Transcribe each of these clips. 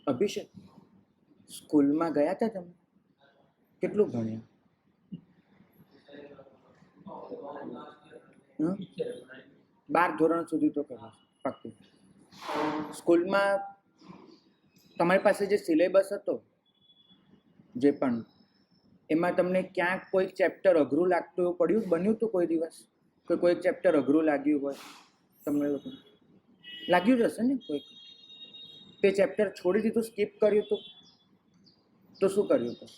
અભિષેક, સ્કૂલમાં ગયા હતા તમે? કેટલું ભણ્યા? 12 ધોરણ સુધી તો કર્યું પાક્કું. સ્કૂલમાં તમારી પાસે જે સિલેબસ હતો, જે પણ, એમાં તમને ક્યાંક કોઈ ચેપ્ટર અઘરું લાગતું એવું પડ્યું, બન્યું હતું કોઈ દિવસ કે કોઈ ચેપ્ટર અઘરું લાગ્યું હોય તમને? લાગ્યું જ હશે ને કોઈ? તે ચેપ્ટર છોડી દીધું, સ્કીપ કર્યું હતું, તો શું કર્યું હતું?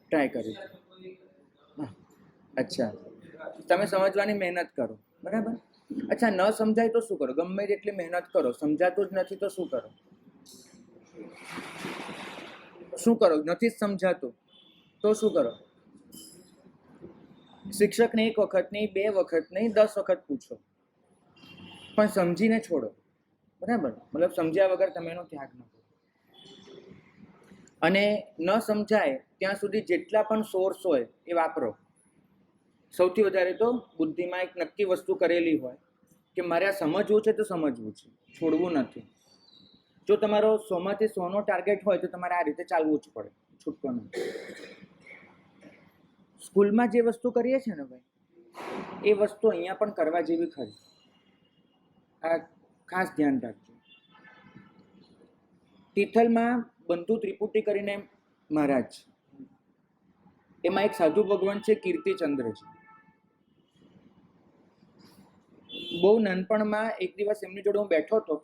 ટ્રાય કર્યું. અચ્છા, તમે સમજવાની મહેનત કરો, બરાબર. અચ્છા, ન સમજાય તો શું કરો? ગમે તેટલી મહેનત કરો, સમજાતું જ નથી તો શું કરો? શું કરો? નથી સમજાતું તો શું કરો? શિક્ષકને 1 વખત નહીં, 2 વખત નહીં, 10 વખત પૂછો, પણ સમજીને છોડો, બરાબર. મતલબ સમજ્યા વગર તમે એનો ત્યાગ ન કરો. અને ન સમજાય ત્યાં સુધી જેટલા પણ સોર્સ હોય એ વાપરો. સૌથી વધારે તો બુદ્ધિમાં એક નક્કી વસ્તુ કરેલી હોય કે મારે આ સમજવું છે તો સમજવું છે, છોડવું નથી. જો તમારો 100માંથી 100નો ટાર્ગેટ હોય તો તમારે આ રીતે ચાલવું જ પડે, છૂટવાનું. સ્કૂલમાં જે વસ્તુ કરીએ છીએ ને ભાઈ, એ વસ્તુ અહીંયા પણ કરવા જેવી ખરી. આ ખાસ ધ્યાન રાખજો. તિથલમાં બંધુ ત્રિપુટી કરીને મહારાજ, એમાં એક સાધુ ભગવાન છે કીર્તિચંદ્રજી. બહુ નાનપણમાં એક દિવસ એમની જોડે હું બેઠો હતો.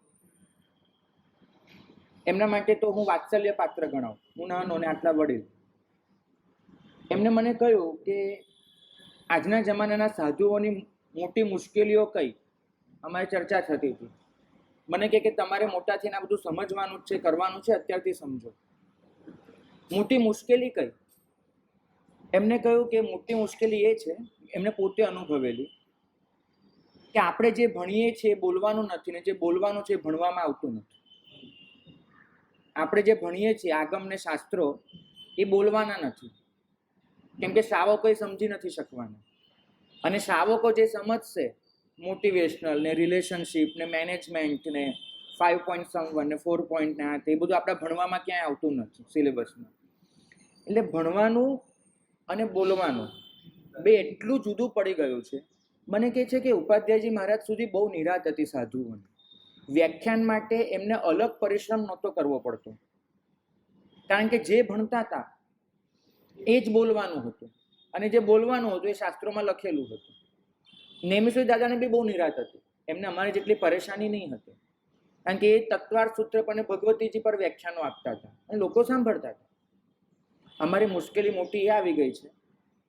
એમના માટે તો હું વાત્સલ્ય પાત્ર ગણાવું, હું નાનો ને આટલા વડીલ. એમને મને કહ્યું કે આજના જમાનાના સાધુઓની મોટી મુશ્કેલીઓ કઈ, અમારી ચર્ચા થતી હતી. મને કહે કે તમારે મોટા થઈને આ બધું સમજવાનું છે, કરવાનું છે, અત્યારથી સમજો. મોટી મુશ્કેલી કઈ? એમને કહ્યું કે મોટી મુશ્કેલી એ છે, એમને પોતે અનુભવેલી, કે આપણે જે ભણીએ છીએ એ બોલવાનું નથી ને જે બોલવાનું છે એ ભણવામાં આવતું નથી. આપણે જે ભણીએ છીએ આગમ ને શાસ્ત્રો એ બોલવાના નથી, કેમ કે શ્રાવકો એ સમજી નથી શકવાના. અને શ્રાવકો જે સમજશે મોટિવેશનલ ને રિલેશનશિપ ને મેનેજમેન્ટ ને 5.1 ને 4 ને આ તે બધું આપણા ભણવામાં ક્યાંય આવતું નથી સિલેબસમાં. એટલે ભણવાનું અને બોલવાનું બે એટલું જુદું પડી ગયું છે. મને કહે છે કે ઉપાધ્યાયજી મહારાજ સુધી બહુ નિરાત હતી સાધુઓને. વ્યાખ્યાન માટે એમને અલગ પરિશ્રમ નહોતો કરવો પડતો, કારણ કે જે ભણતા હતા એ જ બોલવાનું હતું, અને જે બોલવાનું હતું એ શાસ્ત્રોમાં લખેલું હતું. નેમિશ્વરી દાદાને બી બહુ નિરાત હતું, એમને અમારી જેટલી પરેશાની નહીં હતી, કારણ કે એ તત્વાર્થ સૂત્ર પર ભગવતીજી પર વ્યાખ્યાનો આપતા હતા અને લોકો સાંભળતા હતા. અમારી મુશ્કેલી મોટી એ આવી ગઈ છે,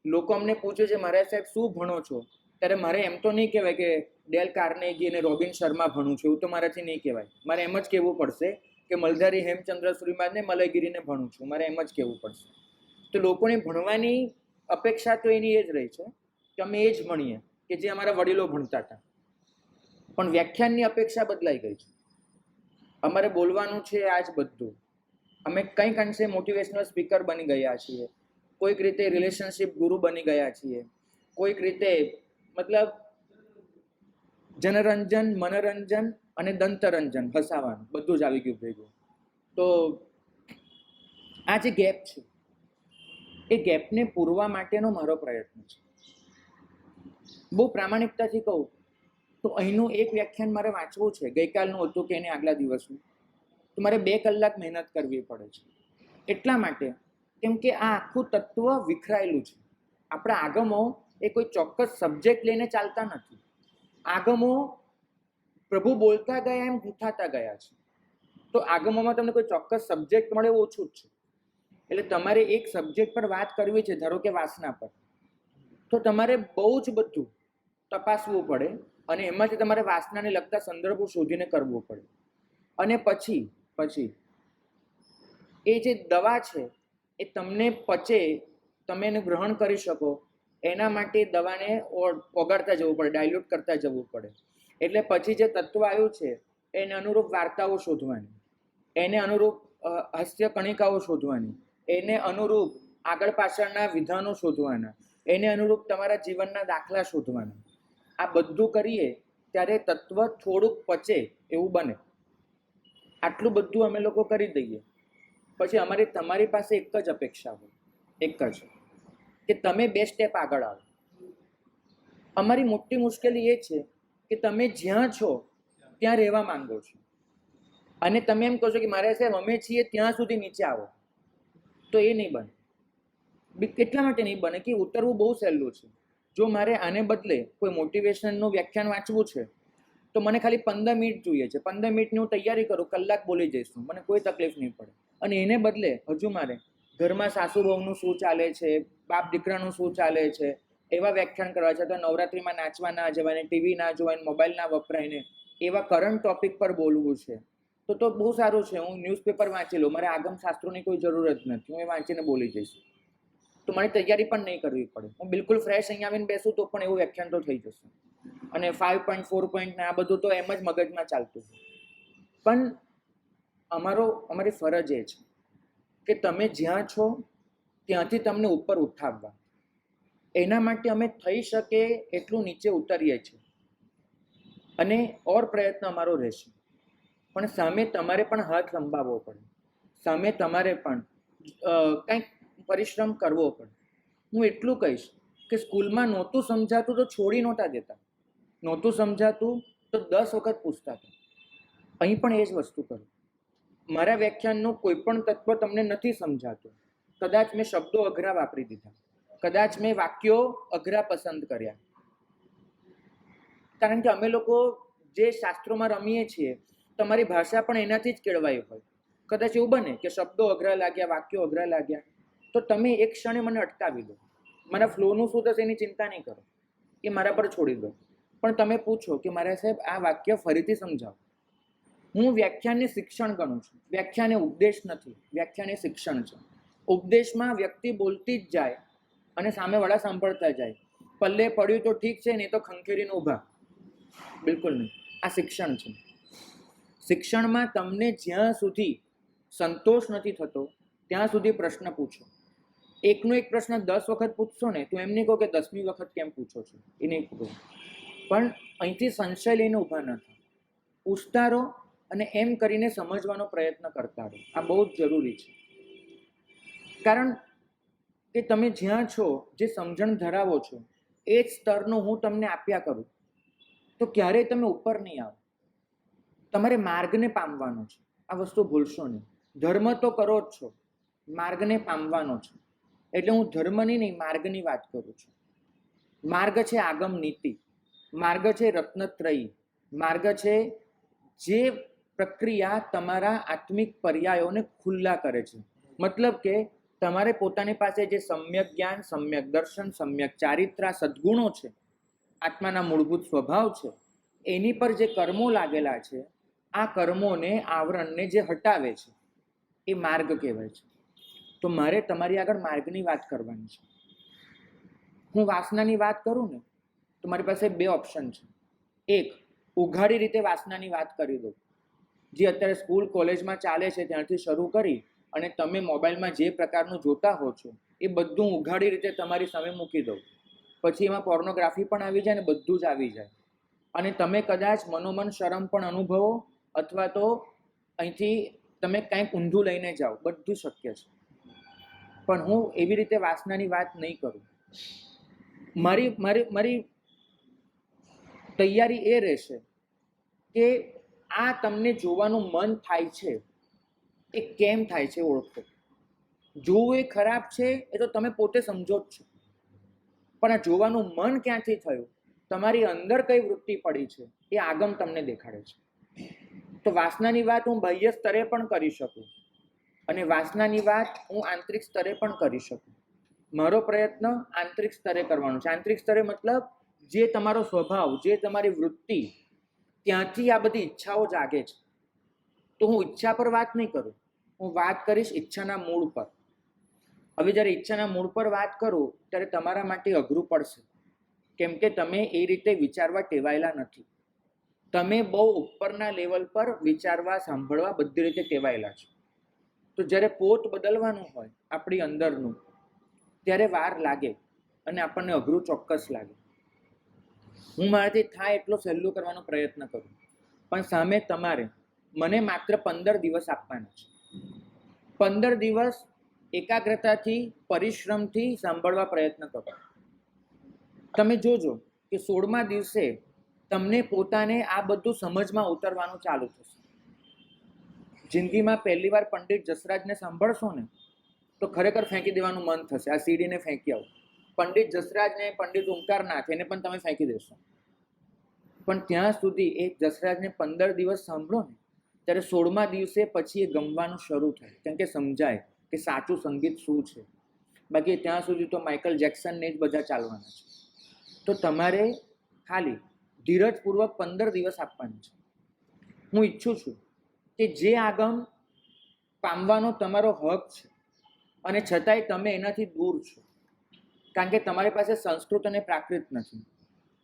લોકો અમને પૂછે છે મહારાજ સાહેબ શું ભણો છો, ત્યારે મારે એમ તો નહીં કહેવાય કે ડેલ કાર્નેગી અને રોબિન શર્મા ભણું છું, એવું તો મારાથી નહીં કહેવાય. મારે એમ જ કહેવું પડશે કે મલધારી હેમચંદ્ર સુરીમાન ને મલયગીરીને ભણું છું, મારે એમ જ કહેવું પડશે. તો લોકોને ભણવાની અપેક્ષા તો એની એ જ રહી છે કે અમે એ જ ભણીએ કે જે અમારા વડીલો ભણતા હતા. પણ વ્યાખ્યાનની અપેક્ષા બદલાઈ ગઈ છે. અમારે બોલવાનું છે આ જ બધું. અમે કંઈક અંશે મોટિવેશનલ સ્પીકર બની ગયા છીએ, કોઈક રીતે રિલેશનશિપ ગુરુ બની ગયા છીએ, કોઈક રીતે મતલબ જનરંજન, મનોરંજન અને દંતરંજન, હસાવાનું બધું જ આવી ગયું ભેગું. તો આ જે ગેપ છે એ ગેપને પૂરવા માટેનો મારો પ્રયત્ન છે. બહુ પ્રામાણિકતાથી કહું તો અહીંનું એક વ્યાખ્યાન મારે વાંચવું છે, ગઈકાલનું હતું કે એને આગલા દિવસનું, તો મારે 2 કલાક મહેનત કરવી પડે છે. એટલા માટે કેમ કે આ આખું તત્વ વિખરાયેલું છે. આપણા આગમો એ કોઈ ચોક્કસ સબ્જેક્ટ લઈને ચાલતા નથી. આગમો પ્રભુ બોલતા ગયા એમ ગૂંથાતા ગયા છે. તો આગમોમાં તમને કોઈ ચોક્કસ સબ્જેક્ટ મળે એવું ઓછું જ છે. એટલે તમારે એક સબ્જેક્ટ પર વાત કરવી છે, ધારો કે વાસના પર, તો તમારે બહુ જ બધું તપાસવું પડે અને એમાંથી તમારે વાસનાને લગતા સંદર્ભો શોધીને કરવું પડે. અને પછી એ જે દવા છે એ તમને પચે, તમે એને ગ્રહણ કરી શકો, એના માટે દવાને ઓગાળતા જવું પડે, ડાયલ્યુટ કરતા જવું પડે. એટલે પછી જે તત્વ આવ્યું છે એને અનુરૂપ વાર્તાઓ શોધવાની, એને અનુરૂપ હાસ્ય કણિકાઓ શોધવાની, એને અનુરૂપ આગળ પાછળના વિધાનો શોધવાના, એને અનુરૂપ તમારા જીવનના દાખલા શોધવાના. આ બધું કરીએ ત્યારે તત્વ થોડુંક પચે એવું બને. આટલું બધું અમે લોકો કરી દઈએ, પછી તમારી પાસે એક જ અપેક્ષા હોય, એક જ, કે તમે 2 સ્ટેપ આગળ આવો. અમારી મોટી મુશ્કેલી એ છે કે તમે જ્યાં છો ત્યાં રહેવા માંગો છો, અને તમે એમ કહો છો કે મારે સાહેબ અમે છીએ ત્યાં સુધી નીચે આવો, તો એ નહીં બને. એટલા માટે નહીં બને કે ઉતરવું બહુ સહેલું છે. જો મારે આને બદલે કોઈ મોટિવેશનનું વ્યાખ્યાન વાંચવું છે તો મને ખાલી 15 મિનિટ જોઈએ છે. 15 મિનિટની હું તૈયારી કરું, કલાક બોલી જઈશું, મને કોઈ તકલીફ નહીં પડે. અને એને બદલે હજુ મારે ઘરમાં સાસુ વહુનું શું ચાલે છે, બાપ દીકરાનું શું ચાલે છે, એવા વ્યાખ્યાન કરવા છે. તો નવરાત્રિમાં નાચવા ના જવાય, ટીવી ના જોવાય, મોબાઈલ ના વપરાય ને એવા કરંટ ટોપિક પર બોલવું છે, તો બહુ સારું છે. હું ન્યૂઝપેપર વાંચી લઉં, મારે આગમ શાસ્ત્રોની કોઈ જરૂર જ નથી, હું એ વાંચીને બોલી જઈશ. તો મારી તૈયારી પણ નહીં કરવી પડે. હું બિલકુલ ફ્રેશ અહીંયા આવીને બેસું તો પણ એવું વ્યાખ્યાન તો થઈ જશે. અને 5 પોઈન્ટ 4 પોઈન્ટ ને આ બધું તો એમ જ મગજમાં ચાલતું. પણ અમારી ફરજ એ છે કે તમે જ્યાં છો ત્યાંથી તમને ઉપર ઉઠાવવા. એના માટે અમે થઈ શકે એટલું નીચે ઉતરીએ છીએ, અને ઓર પ્રયત્ન અમારો રહેશે. પણ સામે તમારે પણ હાથ લંબાવવો પડે, સામે તમારે પણ કંઈક પરિશ્રમ કરવો પડે. હું એટલું કહીશ કે સ્કૂલમાં નહોતું સમજાતું તો છોડી નહોતા દેતા, નહોતું સમજાતું તો 10 વખત પૂછતા હતા. અહીં પણ એ જ વસ્તુ કરું. મારા વ્યાખ્યાનનું કોઈ પણ તત્વ તમને નથી સમજાતું, કદાચ મેં શબ્દો અઘરા વાપરી દીધા, કદાચ મેં વાક્યો અઘરા પસંદ કર્યા, કારણ કે અમે લોકો જે શાસ્ત્રોમાં રમીએ છીએ તમારી ભાષા પણ એનાથી જ કેળવાઈ હોય. કદાચ એવું બને કે શબ્દો અઘરા લાગ્યા, વાક્યો અઘરા લાગ્યા, તો તમે એક ક્ષણે મને અટકાવી દો. મારા ફ્લોનું શું થશે એની ચિંતા નહીં કરો, એ મારા પર છોડી દો. પણ તમે પૂછો કે મારા સાહેબ આ વાક્ય ફરીથી સમજાવો. હું વ્યાખ્યાનને શિક્ષણ ગણું છું. વ્યાખ્યાન એ ઉપદેશ નથી, વ્યાખ્યાન એ શિક્ષણ છે. ઉપદેશમાં વ્યક્તિ બોલતી જ જાય અને સામેવાળા સાંભળતા જાય. પલ્લે પડ્યું તો ઠીક છે, નહીં તો ખંખેરીને ઊભા, બિલકુલ નહીં. આ શિક્ષણ છે. શિક્ષણમાં તમને જ્યાં સુધી સંતોષ નથી થતો ત્યાં સુધી પ્રશ્ન પૂછો. એકનો એક પ્રશ્ન 10 વખત પૂછશો ને તો એમ નહીં કહો કે 10મી વખત કેમ પૂછો છો, એ નહીં કહો. પણ અહીંથી સંશય લઈને ઊભા ન થાઓ, પૂછતા રહો અને એમ કરીને સમજવાનો પ્રયત્ન કરતા રહો. આ બહુ જ જરૂરી છે, કારણ કે તમે જ્યાં છો, જે સમજણ ધરાવો છો, એ જ સ્તરનું હું તમને આપ્યા કરું તો ક્યારેય તમે ઉપર નહીં આવો. તમારે માર્ગને પામવાનો છે, આ વસ્તુ ભૂલશો નહીં. ધર્મ તો કરો જ છો, માર્ગને પામવાનો છે. એટલે હું ધર્મની નહીં, માર્ગની વાત કરું છું. માર્ગ છે આગમ નીતિ, માર્ગ છે રત્નત્રયી, માર્ગ છે જે પ્રક્રિયા તમારા આત્મિક પર્યાયોને ખુલ્લા કરે છે. મતલબ કે તમારે પોતાની પાસે જે સમ્યક જ્ઞાન, સમ્યક દર્શન, સમ્યક ચારિત્ર, સદ્ગુણો છે, આત્માના મૂળભૂત સ્વભાવ છે, એની પર જે કર્મો લાગેલા છે, આ કર્મોને, આવરણને જે હટાવે છે, એ માર્ગ કહેવાય છે. તો મારે તમારી આગળ માર્ગની વાત કરવાની છે. હું વાસનાની વાત કરું ને તો મારી પાસે 2 ઓપ્શન છે. એક, ઉઘાડી રીતે વાસનાની વાત કરી દો, જે અત્યારે સ્કૂલ કોલેજમાં ચાલે છે ત્યાંથી શરૂ કરી અને તમે મોબાઈલમાં જે પ્રકારનું જોતા હો છો એ બધું ઉઘાડી રીતે તમારી સામે મૂકી દો. પછી એમાં પોર્નોગ્રાફી પણ આવી જાય ને બધું જ આવી જાય, અને તમે કદાચ મનોમન શરમ પણ અનુભવો, અથવા તો અહીંથી તમે કંઈક ઊંધું લઈને જાઓ, બધું શક્ય છે. પણ હું એવી રીતે વાસનાની વાત નહીં કરું. મારી તૈયારી એ રહેશે કે આ તમને જોવાનું મન થાય છે એ કેમ થાય છે ઓળખો. જોવું એ ખરાબ છે એ તો તમે પોતે સમજો જ છો, પણ આ જોવાનું મન ક્યાંથી થયું, તમારી અંદર કઈ વૃત્તિ પડી છે, એ આગમ તમને દેખાડે છે. તો વાસનાની વાત હું બાહ્ય સ્તરે પણ કરી શકું અને વાસનાની વાત હું આંતરિક સ્તરે પણ કરી શકું. મારો પ્રયત્ન આંતરિક સ્તરે કરવાનો છે. આંતરિક સ્તરે મતલબ જે તમારો સ્વભાવ, જે તમારી વૃત્તિ, ત્યાંથી આ બધી ઈચ્છાઓ જાગે છે. તો હું ઈચ્છા પર વાત નહીં કરું, હું વાત કરીશ ઈચ્છાના મૂળ પર. હવે જ્યારે ઈચ્છાના મૂળ પર વાત કરું ત્યારે તમારા માટે અઘરું પડશે, કેમ કે તમે એ રીતે વિચારવા ટેવાયેલા નથી. તમે બહુ ઉપરના લેવલ પર વિચારવા, સાંભળવા, બધી રીતે ટેવાયેલા છો. તો જ્યારે પોત બદલવાનું હોય આપણી અંદરનું, ત્યારે વાર લાગે અને આપણને અઘરું ચોક્કસ લાગે. હું મારાથી થાય એટલો સહેલું કરવાનો પ્રયત્ન કરું, પણ સામે તમારે મને માત્ર 15 દિવસ આપવાના છે. 15 દિવસ એકાગ્રતાથી, પરિશ્રમથી સાંભળવા પ્રયત્ન કરો. તમે જોજો કે 16મા દિવસે તમને પોતાને આ બધું સમજમાં ઉતરવાનું ચાલુ થશે. જિંદગીમાં પહેલી વાર પંડિત જસરાજને સાંભળશો ને તો ખરેખર ફેંકી દેવાનું મન થશે. આ સીડીને ફેંકી આવો. પંડિત જસરાજને, પંડિત ઓમકારનાથ, એને પણ તમે ફેંકી દેશો. પણ ત્યાં સુધી એ જસરાજને 15 દિવસ સાંભળો ને, ત્યારે 16મા દિવસે પછી એ ગમવાનું શરૂ થાય, કેમ કે સમજાય કે સાચું સંગીત શું છે. બાકી ત્યાં સુધી તો માઇકલ જેક્સનને જ બધા ચાલવાના છે. તો તમારે ખાલી ધીરજપૂર્વક 15 દિવસ આપવાની છે. હું ઈચ્છું છું કે જે આગમ પામવાનો તમારો હક છે અને છતાંય તમે એનાથી દૂર છો, કારણ કે તમારી પાસે સંસ્કૃત અને પ્રાકૃત નથી,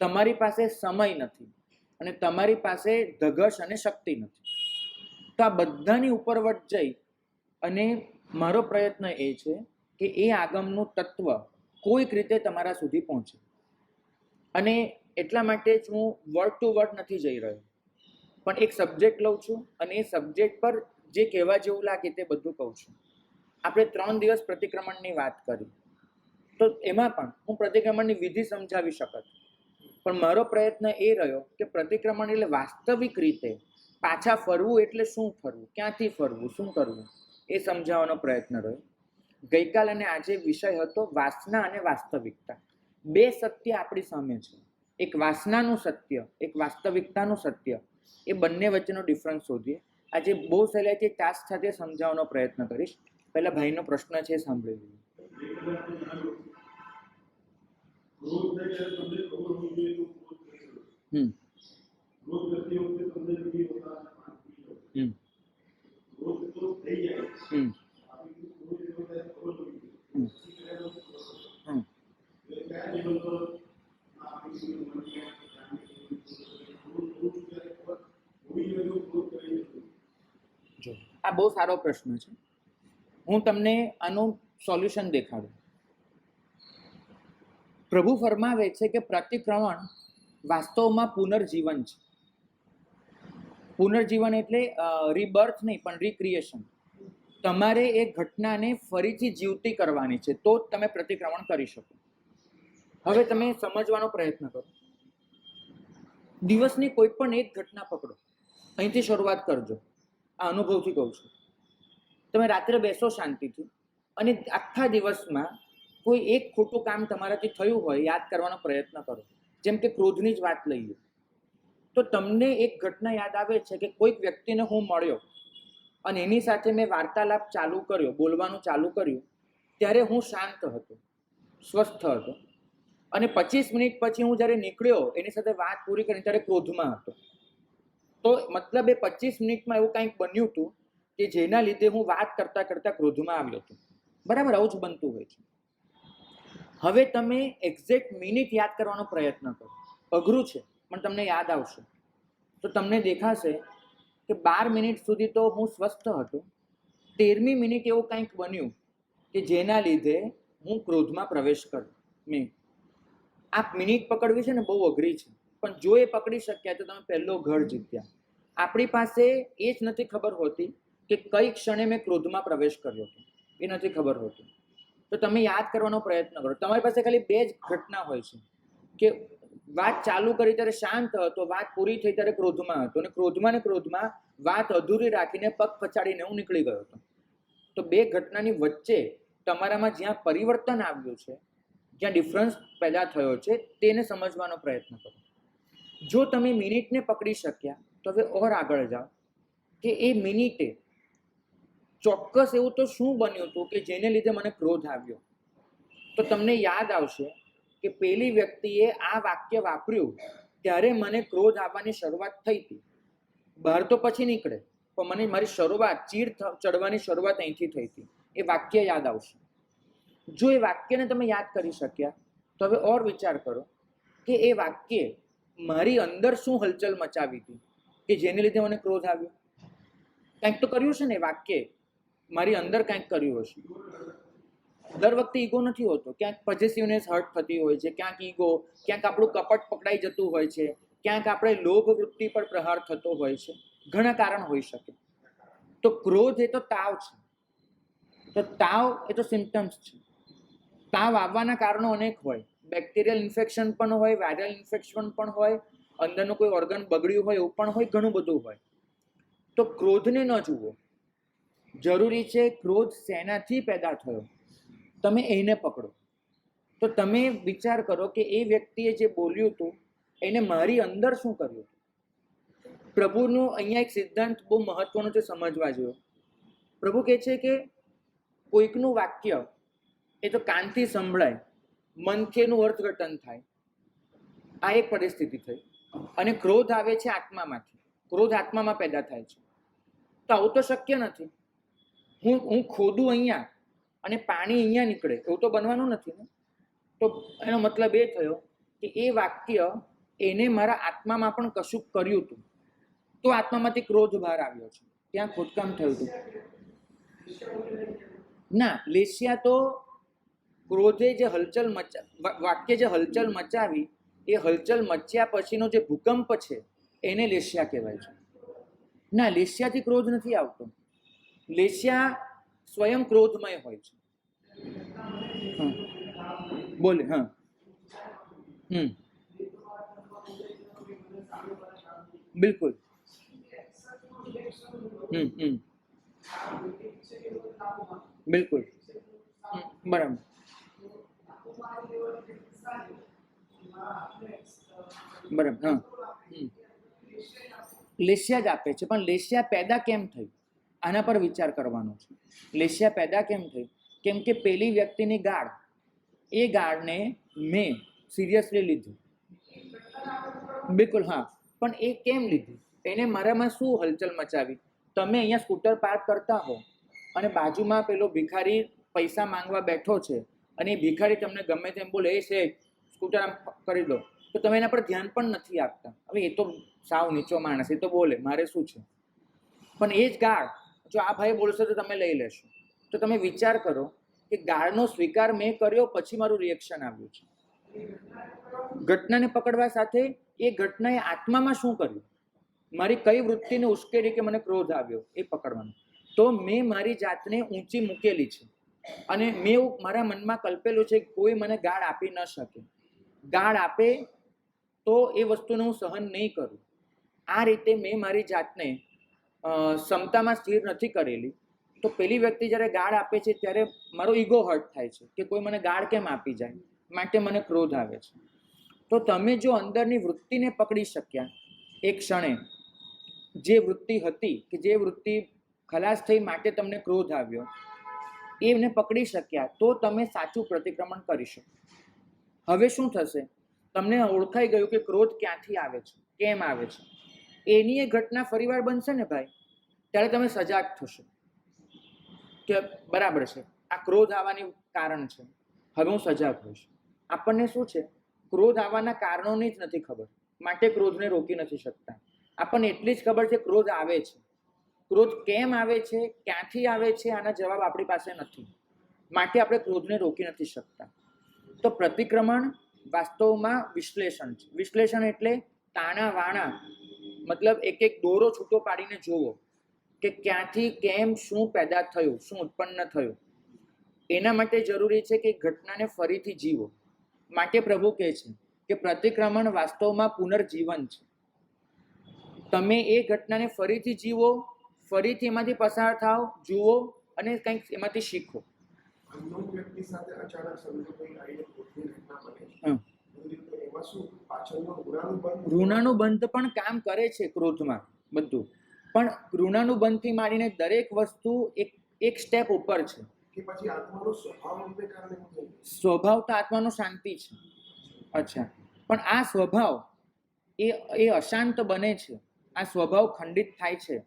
તમારી પાસે સમય નથી અને તમારી પાસે ધગશ અને શક્તિ નથી. તો આ બધાની ઉપરવટ જઈ અને મારો પ્રયત્ન એ છે કે એ આગમનું તત્વ કોઈક રીતે તમારા સુધી પહોંચે. અને એટલા માટે જ હું વર્ડ ટુ વર્ડ નથી જઈ રહ્યો, પણ એક સબ્જેક્ટ લઉં છું અને એ સબ્જેક્ટ પર જે કહેવા જેવું લાગે તે બધું કહું છું. આપણે 3 દિવસ પ્રતિક્રમણની વાત કરી, તો એમાં પણ હું પ્રતિક્રમણની વિધિ સમજાવી શકત, પણ મારો પ્રયત્ન એ રહ્યો કે પ્રતિક્રમણ એટલે વાસ્તવિક રીતે પાછા ફરવું એટલે શું ફરવું, ક્યાંથી ફરવું, શું કરવું, એ સમજાવવાનો પ્રયત્ન રહ્યો. ગઈકાલ અને આજે વિષય હતો વાસના અને વાસ્તવિકતા. બે સત્ય આપણી સામે છે, એક વાસનાનું સત્ય, એક વાસ્તવિકતાનું સત્ય. એ બંને વચ્ચેનો ડિફરન્સ શોધીએ. આજે બહુ સહેલાઈથી ટાસ્ક સાથે સમજાવવાનો પ્રયત્ન કરીશ. પહેલા ભાઈનો પ્રશ્ન છે, સાંભળી લઈએ. આ બહુ સારો પ્રશ્ન છે. હું તમને આનું સોલ્યુશન દેખાડું. પ્રભુ ફરમાવે છે કે પ્રતિક્રમણ વાસ્તવમાં પુનર્જીવન છે. પુનર્જીવન એટલે રીબર્થ નહીં, પણ રિક્રિએશન. તમારે એ ઘટનાને ફરીથી જીવતી કરવાની છે, તો જ તમે પ્રતિક્રમણ કરી શકો. હવે તમે સમજવાનો પ્રયત્ન કરો. દિવસની કોઈ પણ એક ઘટના પકડો, અહીંથી શરૂઆત કરજો. આ અનુભવથી કહું છું. તમે રાત્રે બેસો શાંતિથી અને આખા દિવસમાં કોઈ એક ખોટું કામ તમારાથી થયું હોય યાદ કરવાનો પ્રયત્ન કરો. જેમ કે ક્રોધની જ વાત લઈએ, તો તમને એક ઘટના યાદ આવે છે કે કોઈક વ્યક્તિને હું મળ્યો અને એની સાથે મેં વાર્તાલાપ ચાલુ કર્યો, બોલવાનું ચાલુ કર્યું, ત્યારે હું શાંત હતો, સ્વસ્થ હતો, અને 25 મિનિટ પછી હું જ્યારે નીકળ્યો એની સાથે વાત પૂરી કરી ત્યારે ક્રોધમાં હતો. તો મતલબ એ 25 મિનિટમાં એવું કંઈક બન્યું હતું કે જેના લીધે હું વાત કરતા કરતા ક્રોધમાં આવ્યો હતો. બરાબર, આવું જ બનતું હોય છે. હવે તમે એક્ઝેક્ટ મિનિટ યાદ કરવાનો પ્રયત્ન કરો. અઘરું છે, પણ તમને યાદ આવશે. તો તમને દેખાશે કે 12 મિનિટ સુધી તો હું સ્વસ્થ હતો. 13મી મિનિટ એવું કંઈક બન્યું કે જેના લીધે હું ક્રોધમાં પ્રવેશ કર્યો. આ મિનિટ પકડવી છે ને બહુ અઘરી છે, પણ જો એ પકડી શક્યા તો તમે પહેલો ઘર જીત્યા. આપણી પાસે એ જ નથી ખબર હોતી કે કઈ ક્ષણે મેં ક્રોધમાં પ્રવેશ કર્યો હતો, એ નથી ખબર હોતી. તો તમે યાદ કરવાનો પ્રયત્ન કરો. તમારી પાસે ખાલી 2 જ ઘટના હોય છે કે વાત ચાલુ કરી ત્યારે શાંત હતો, વાત પૂરી થઈ ત્યારે ક્રોધમાં હતો, અને ક્રોધમાં વાત અધૂરી રાખીને પગ પછાડીને હું નીકળી ગયો હતો. તો 2 ઘટનાની વચ્ચે તમારામાં જ્યાં પરિવર્તન આવ્યું છે, જ્યાં ડિફરન્સ પેદા થયો છે, તેને સમજવાનો પ્રયત્ન કરો. જો તમે મિનિટને પકડી શક્યા તો હવે ઓર આગળ જાઓ કે એ મિનિટે ચોક્કસ એવું તો શું બન્યું હતું કે જેને લીધે મને ક્રોધ આવ્યો. તો તમને યાદ આવશે કે પેલી વ્યક્તિએ આ વાક્ય વાપર્યું ત્યારે મને ક્રોધ આવવાની શરૂઆત થઈ હતી. બહાર તો પછી નીકળે, પણ મને મારી શરૂઆત, ચીડ ચડવાની શરૂઆત અહીંથી થઈ હતી. એ વાક્ય યાદ આવશે. જો એ વાક્યને તમે યાદ કરી શક્યા તો હવે ઓર વિચાર કરો કે એ વાક્ય મારી અંદર શું હલચલ મચાવી હતી કે જેને લીધે મને ક્રોધ આવ્યો. કંઈક તો કર્યું છે ને વાક્ય, મારી અંદર કંઈક કર્યું હશે. દર વખતે ઈગો નથી હોતો. ક્યાંક પોઝેસિવનેસ હર્ટ થતી હોય છે, ક્યાંક ઈગો, ક્યાંક આપણું કપટ પકડાઈ જતું હોય છે, ક્યાંક આપણે લોભ વૃત્તિ પર પ્રહાર થતો હોય છે. ઘણા કારણ હોઈ શકે. તો ક્રોધ એ તો તાવ છે. તો તાવ એ તો સિમ્ટમ્સ છે. તાવ આવવાના કારણો અનેક હોય. બેક્ટેરિયલ ઇન્ફેક્શન પણ હોય, વાયરલ ઇન્ફેક્શન પણ હોય, અંદરનું કોઈ ઓર્ગન બગડ્યું હોય એવું પણ હોય, ઘણું બધું હોય. તો ક્રોધને ન જુઓ. જરૂરી છે ક્રોધ શેનાથી પેદા થયો તમે એને પકડો. તો તમે વિચાર કરો કે એ વ્યક્તિએ જે બોલ્યું હતું એને મારી અંદર શું કર્યું. પ્રભુનું અહીંયા એક સિદ્ધાંત બહુ મહત્વનો છે, સમજવા જેવો. પ્રભુ કહે છે કે કોઈકનું વાક્ય એ તો કાનથી સંભળાય, મનથી એનું અર્થઘટન થાય. આ એક પરિસ્થિતિ થઈ. અને ક્રોધ આવે છે આત્મામાંથી. ક્રોધ આત્મામાં પેદા થાય છે. તો આવું તો શક્ય નથી. હું ખોદું અહીંયા અને પાણી અહીંયા નીકળે એવું તો બનવાનું નથી ને. તો એનો મતલબ એ થયો કે એ વાક્ય એને મારા આત્મામાં પણ કશુંક કર્યું હતું, તો આત્મામાંથી ક્રોધ બહાર આવ્યો છે. ત્યાં ખોદકામ થયું હતું. ના, લેશિયા તો ક્રોધે જે હલચલ વાક્ય જે હલચલ મચાવી, એ હલચલ મચ્યા પછીનો જે ભૂકંપ છે એને લેશિયા કહેવાય છે. ના, લેશિયાથી ક્રોધ નથી આવતો. લેશિયા સ્વયં ક્રોધમય હોય છે. બોલે હા. બિલકુલ. બિલકુલ બરાબર. બરાબર. હા. લેશિયા જ આપે છે, પણ લેશિયા પેદા કેમ થઈ આના પર વિચાર કરવાનો છે. લેશિયા પેદા કેમ થઈ? કેમ કે પેલી વ્યક્તિની ગાળ, એ ગાળને મેં સિરિયસલી લીધું. બિલકુલ હા. પણ એ કેમ લીધી? એને મારામાં શું હલચલ મચાવી? તમે અહીંયા સ્કૂટર પાર્ક કરતા હો અને બાજુમાં પેલો ભિખારી પૈસા માંગવા બેઠો છે અને એ ભિખારી તમને ગમે તેમ બોલે, એ છે સ્કૂટર આમ કરી દો, તો તમે એના પર ધ્યાન પણ નથી આપતા. હવે એ તો સાવ નીચો માણસ, એ તો બોલે, મારે શું છે. પણ એ જ ગાળ જો આ ભાઈ બોલશે તો તમે લઈ લેશો. તો તમે વિચાર કરો કે ગાળનો સ્વીકાર મેં કર્યો, પછી મારું રિએક્શન આવ્યું છે. ઘટનાને પકડવા સાથે એ ઘટનાએ આત્મામાં શું કર્યું, મારી કઈ વૃત્તિને ઉશ્કેરી કે મને ક્રોધ આવ્યો એ પકડવાનું. તો મેં મારી જાતને ઊંચી મૂકેલી છે અને મેં એવું મારા મનમાં કલ્પેલું છે કે કોઈ મને ગાળ આપી ન શકે. ગાળ આપે તો એ વસ્તુને હું સહન નહીં કરું. આ રીતે મેં મારી જાતને ક્ષમતામાં સ્થિર નથી કરેલી. તો પેલી વ્યક્તિ જ્યારે ગાળ આપે છે ત્યારે મારો ઈગો હર્ટ થાય છે કે કોઈ મને ગાળ કેમ આપી જાય, માટે મને ક્રોધ આવે છે. તો તમે જો અંદરની વૃત્તિને પકડી શક્યા એક ક્ષણે, જે વૃત્તિ હતી કે જે વૃત્તિ ખલાસ થઈ માટે તમને ક્રોધ આવ્યો, એને પકડી શક્યા, તો તમે સાચું પ્રતિક્રમણ કરી શકો. હવે શું થશે? તમને ઓળખાઈ ગયું કે ક્રોધ ક્યાંથી આવે છે, કેમ આવે છે. એની એ ઘટના ફરીવાર બનશે ને ભાઈ, ત્યારે તમે સજાગ થશો કે બરાબર છે, આ ક્રોધ આવવાની કારણ છે, હવે હું સજાગ હોઈશ. આપણને શું છે, ક્રોધ આવવાના કારણોની જ નથી ખબર, માટે ક્રોધને રોકી નથી શકતા. આપણને એટલી જ ખબર છે ક્રોધ આવે છે. ક્રોધ કેમ આવે છે, ક્યાંથી આવે છે, આના જવાબ આપણી પાસે નથી, માટે આપણે ક્રોધને રોકી નથી શકતા. તો પ્રતિક્રમણ વાસ્તવમાં વિશ્લેષણ છે. વિશ્લેષણ એટલે તાણા વાણા, મતલબ એક એક દોરો છૂટો પાડીને જોવો કે ક્યાંથી કેમ શું પેદા થયું, શું ઉત્પન્ન થયું. એના માટે જરૂરી છે કે ઘટનાને ફરીથી જીવો. માટે પ્રભુ કહે છે કે પ્રતિક્રમણ વાસ્તવમાં પુનર્જીવન છે. તમે એ ઘટનાને ફરીથી જીવો, ફરીથી એમાંથી પસાર થાવ, જુઓ અને કંઈક એમાંથી શીખો. ઋણાનુબંધ પણ કામ કરે છે ક્રોધમાં બધું, પણ ઋણાનુબંધથી માંડીને દરેક વસ્તુ એક સ્ટેપ ઉપર છે. સ્વભાવ તો આત્માનો શાંતિ છે. અચ્છા, પણ આ સ્વભાવ એ અશાંત બને છે, આ સ્વભાવ ખંડિત થાય છે,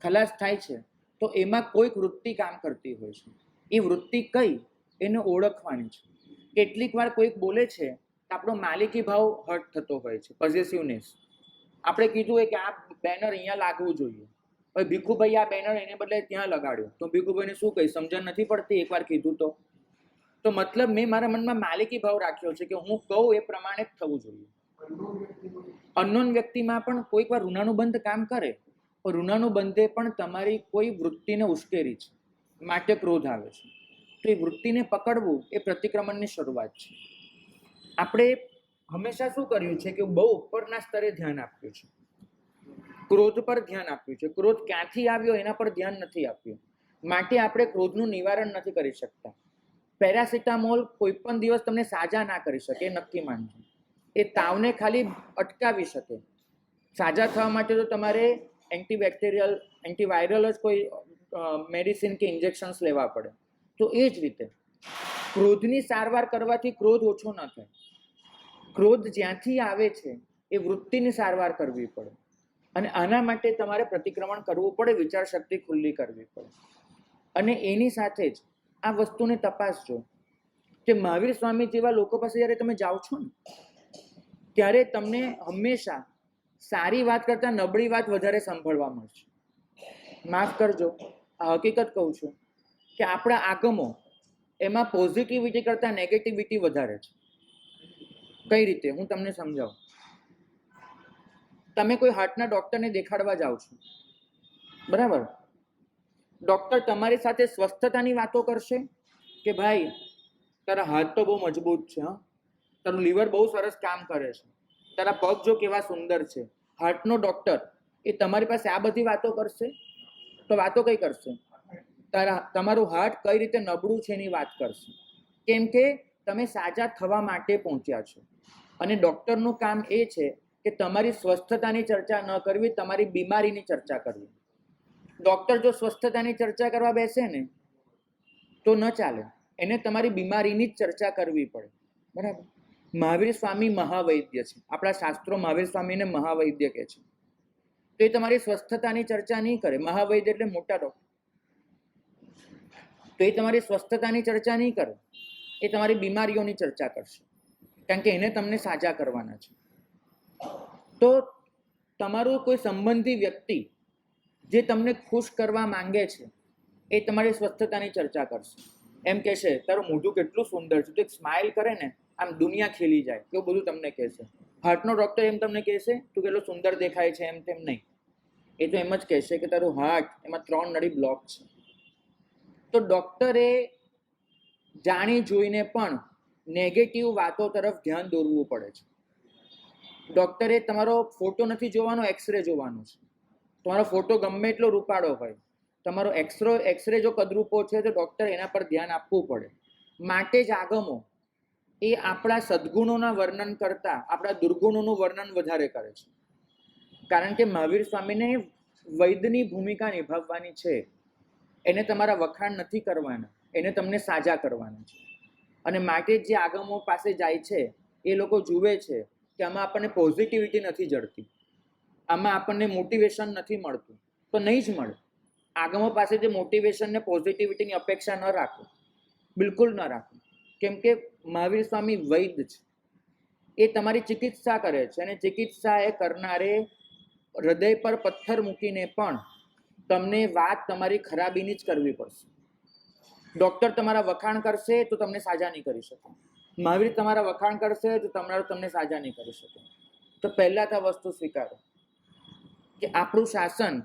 ખલાસ થાય છે, તો એમાં કોઈક વૃત્તિ કામ કરતી હોય છે. એ વૃત્તિ કઈ એને ઓળખવાની છે. કેટલીક વાર કોઈક બોલે છે તો આપણો માલિકી ભાવ હર્ટ થતો હોય છે, પોઝેસિવનેસ. આપણે કીધું હોય કે આ બેનર અહીંયા લાગવું જોઈએ, હવે ભીખુભાઈ આ બેનર એને બદલે ત્યાં લગાડ્યો, તો ભીખુભાઈને શું કહી, સમજણ નથી પડતી, એકવાર કીધું તો તો મતલબ મેં મારા મનમાં માલિકી ભાવ રાખ્યો છે કે હું કહું એ પ્રમાણે જ થવું જોઈએ. અનનોન વ્યક્તિમાં પણ કોઈક વાર ઋણાનુબંધ કામ કરે, પણ ઋણાનુબંધે પણ તમારી કોઈ વૃત્તિને ઉશ્કેરી છે, માટે ક્રોધ આવે છે. તો એ વૃત્તિને પકડવું એ પ્રતિક્રમણની શરૂઆત છે. આપણે હંમેશા શું કર્યું છે કે બહુ ઉપરના સ્તરે ધ્યાન આપ્યું છે, ક્રોધ પર ધ્યાન આપ્યું છે. ક્રોધ ક્યાંથી આવ્યો એના પર ધ્યાન નથી આપ્યું, માટે આપણે ક્રોધનું નિવારણ નથી કરી શકતા. પેરાસિટામોલ કોઈ પણ દિવસ તમને સાજા ના કરી શકે, એ નક્કી માનજો. એ તાવને ખાલી અટકાવી શકે. સાજા થવા માટે તો તમારે એન્ટીબેક્ટેરિયલ, એન્ટીવાયરલ જ કોઈ મેડિસિન કે ઇન્જેક્શન્સ લેવા પડે. તો એ જ રીતે ક્રોધની સારવાર કરવાથી ક્રોધ ઓછો ન થાય. ક્રોધ જ્યાંથી આવે છે એ વૃત્તિની સારવાર કરવી પડે, અને આના માટે તમારે પ્રતિક્રમણ કરવું પડે, વિચાર શક્તિ ખુલ્લી કરવી પડે. અને એની સાથે જ આ વસ્તુને તપાસજો કે મહાવીર સ્વામી જેવા લોકો પાસે જ્યારે તમે જાઓ છો ને, ત્યારે તમને હંમેશા સારી વાત કરતાં નબળી વાત વધારે સાંભળવા મળશે. માફ કરજો, આ હકીકત કહું છું કે આપણા આગમો એમાં પોઝિટિવિટી કરતાં નેગેટિવિટી વધારે છે. કઈ રીતે હું તમને સમજાવું. તમે કોઈ હાર્ટના ડૉક્ટરને દેખાડવા જાઓ છો, બરાબર? ડૉક્ટર તમારી સાથે સ્વસ્થતાની વાતો કરશે કે ભાઈ તારા હાથ તો બહુ મજબૂત છે, હા, તારું લીવર બહુ સરસ કામ કરે છે, તારા પગ જો કેવા સુંદર છે. હાર્ટનો ડૉક્ટર એ તમારી પાસે આ બધી વાતો કરશે? તો વાતો કઈ કરશે? તમારું હાર્ટ કઈ રીતે નબળું છે એની વાત કરશે. કેમ કે તમે સાજા થવા માટે પહોંચ્યા છો, અને ડૉક્ટરનું કામ એ છે કે તમારી સ્વસ્થતાની ચર્ચા ન કરવી, તમારી બીમારીની ચર્ચા કરવી. ડૉક્ટર જો સ્વસ્થતાની ચર્ચા કરવા બેસે ને તો ન ચાલે, એને તમારી બીમારીની જ ચર્ચા કરવી પડે, બરાબર? મહાવીર સ્વામી મહાવૈદ્ય છે. આપણા શાસ્ત્રો મહાવીર સ્વામીને મહાવૈદ્ય કહે છે. તો એ તમારી સ્વસ્થતાની ચર્ચા નહીં કરે. મહાવૈદ્ય એટલે મોટા ડૉક્ટર. તો એ તમારી સ્વસ્થતાની ચર્ચા નહીં કરે, એ તમારી બીમારીઓની ચર્ચા કરશે, કારણ કે એને તમને સાજા કરવાના છે. તો તમારું કોઈ સંબંધી વ્યક્તિ જે તમને ખુશ કરવા માંગે છે એ તમારી સ્વસ્થતાની ચર્ચા કરશે. એમ કહેશે તારું મોઢું કેટલું સુંદર છે, તો એક સ્માઇલ કરે ને આમ દુનિયા ખીલી જાય, એવું બધું તમને કહેશે. હાર્ટનો ડૉક્ટર એમ તમને કહેશે તું કેટલો સુંદર દેખાય છે, એમ તેમ નહીં. એ તો એમ જ કહેશે કે તારું હાર્ટ, એમાં 3 નળી બ્લોક છે. તો ડૉક્ટરે જાણી જોઈને પણ નેગેટિવ વાતો તરફ ધ્યાન દોરવું પડે છે. ડૉક્ટરે તમારો ફોટો નથી જોવાનો, એક્સરે જોવાનો છે. તમારો ફોટો ગમે એટલો રૂપાળો હોય, તમારો એક્સરે જો કદરૂપો છે તો ડૉક્ટર એના પર ધ્યાન આપવું પડે. માટે જ આગમો એ આપણા સદ્ગુણોના વર્ણન કરતાં આપણા દુર્ગુણોનું વર્ણન વધારે કરે છે. કારણ કે મહાવીર સ્વામીને વૈદ્યની ભૂમિકા નિભાવવાની છે. એને તમારા વખાણ નથી કરવાના, એને તમને સાજા કરવાના છે. અને માટે જે આગમો પાસે જાય છે એ લોકો જુએ છે કે આમાં આપણને પોઝિટિવિટી નથી જડતી, આમાં આપણને મોટિવેશન નથી મળતું, તો નહીં જ મળે. આગમો પાસે જે મોટિવેશન ને પોઝિટિવિટીની અપેક્ષા ન રાખો, બિલકુલ ન રાખો. કેમ કે મહાવીર સ્વામી વૈદ્ય છે. એ તમારી ચિકિત્સા કરે છે, અને ચિકિત્સા એ કરનારે હૃદય પર પથ્થર મૂકીને પણ તમને વાત તમારી ખરાબીની જ કરવી પડશે. ડૉક્ટર તમારા વખાણ કરશે તો તમને સાજા નહીં કરી શકે, મહાવીર તમારા વખાણ કરશે તો તમને સાજા નહીં કરી શકે. તો પહેલાં તો વસ્તુ સ્વીકારો કે આપણું શાસન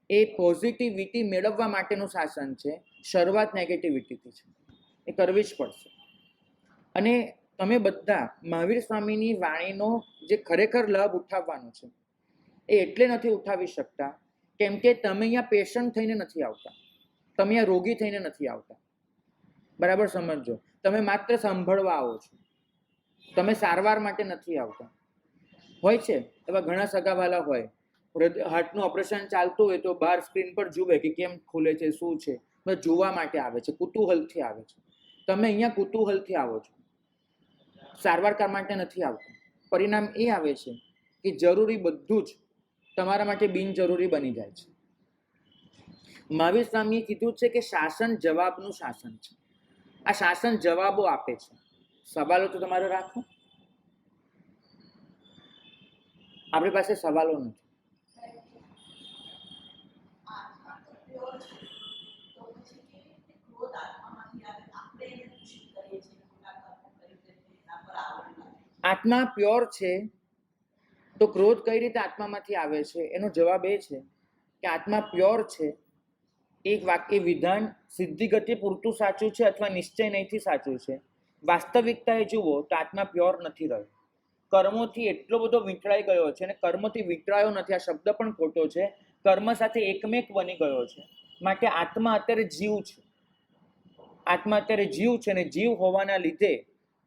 એ પોઝિટિવિટી મેળવવા માટેનું શાસન છે. શરૂઆત નેગેટિવિટીથી છે, એ કરવી જ પડશે. અને તમે બધા મહાવીર સ્વામીની વાણીનો જે ખરેખર લાભ ઉઠાવવાનો છે એ એટલે નથી ઉઠાવી શકતા કેમ કે તમે અહીંયા પેશન્ટ થઈને નથી આવતા, તમે અહીંયા રોગી થઈને નથી આવતા. બરાબર સમજો. તમે માત્ર સાંભળવા આવો છો, તમે સારવાર માટે નથી આવતા. હોય છે એવા ઘણા સગાવાલા હોય, હાર્ટનું ઓપરેશન ચાલતું હોય તો બહાર સ્ક્રીન પર જુએ કે કેમ ખુલે છે, શું છે, બસ જોવા માટે આવે છે, કુતૂહલથી આવે છે. તમે અહીંયા કુતૂહલથી આવો છો, સારવાર કરવા માટે નથી આવતા. પરિણામ એ આવે છે કે જરૂરી બધું જ તમારા માટે બિનજરૂરી બની જાય છે. મહાવીર સ્વામીએ કીધું છે કે શાસન જવાબનું શાસન છે. આ શાસન જવાબો આપે છે. સવાલો તો તમારે રાખો. આપણી પાસે સવાલો નથી. આત્મા પ્યોર છે તો ક્રોધ કઈ રીતે આત્મામાંથી આવે છે? એનો જવાબ એ છે કે આત્મા પ્યોર છે એક વાક્ય વિધાન સિદ્ધિ ગતિ પૂરતું સાચું છે અથવા નિશ્ચય નહીંથી સાચું છે. વાસ્તવિકતાએ જુઓ તો આત્મા પ્યોર નથી રહ્યો. કર્મોથી એટલો બધો વીંટળાઈ ગયો છે, અને કર્મથી વીંટળાયો નથી, આ શબ્દ પણ ખોટો છે. કર્મ સાથે એકમેક બની ગયો છે. માટે આત્મા અત્યારે જીવ છે. આત્મા અત્યારે જીવ છે, અને જીવ હોવાના લીધે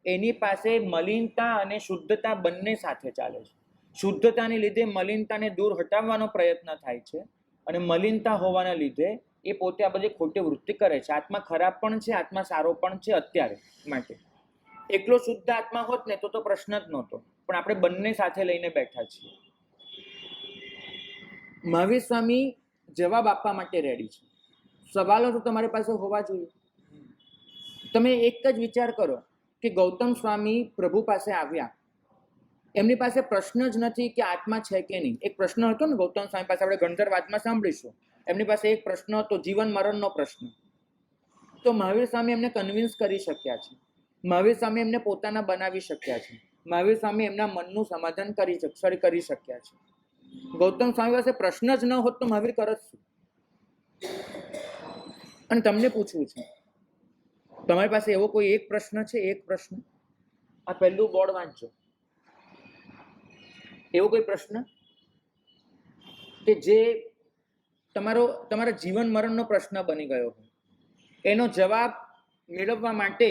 એની પાસે મલિનતા અને શુદ્ધતા બંને સાથે ચાલે છે. શુદ્ધતાને લીધે મલિનતાને દૂર હટાવવાનો પ્રયત્ન થાય છે, અને મલિનતા હોવાના લીધે એ પોતે આ બધી ખોટી વૃત્તિ કરે છે. આત્મા ખરાબ પણ છે, આત્મા સારો પણ છે અત્યારે માટે. એકલો શુદ્ધ આત્મા હોત ને તો પ્રશ્ન જ નહોતો, પણ આપણે બંને સાથે લઈને બેઠા છીએ. મહાવીર સ્વામી જવાબ આપવા માટે રેડી છે. સવાલો તો તમારી પાસે હોવા જોઈએ. તમે એક જ વિચાર કરો કે ગૌતમ સ્વામી પ્રભુ પાસે આવ્યા, એમની પાસે પ્રશ્ન જ નથી કે આત્મા છે કે નહીં. એક પ્રશ્ન હતો ને ગૌતમ સ્વામી પાસે, આપણે ગણધર વાતમાં સાંભળીશું. એમની પાસે એક પ્રશ્ન હતો, જીવન મરણનો પ્રશ્ન. તો મહાવીર સ્વામી એમને કન્વિન્સ કરી શક્યા છે. મહાવીર સ્વામી એમને પોતાના બનાવી શક્યા છે. મહાવીર સ્વામી એમના મનનું સમાધાન કરી શક્યા છે. ગૌતમ સ્વામી પાસે પ્રશ્ન જ ન હોત તો મહાવીર કરત શું? અને તમને પૂછવું છે, તમારી પાસે એવો કોઈ એક પ્રશ્ન છે? એક પ્રશ્ન, આ પહેલું બોર્ડ વાંચજો. એવો કોઈ પ્રશ્ન કે જે તમારા જીવન મરણનો પ્રશ્ન બની ગયો હોય, એનો જવાબ મેળવવા માટે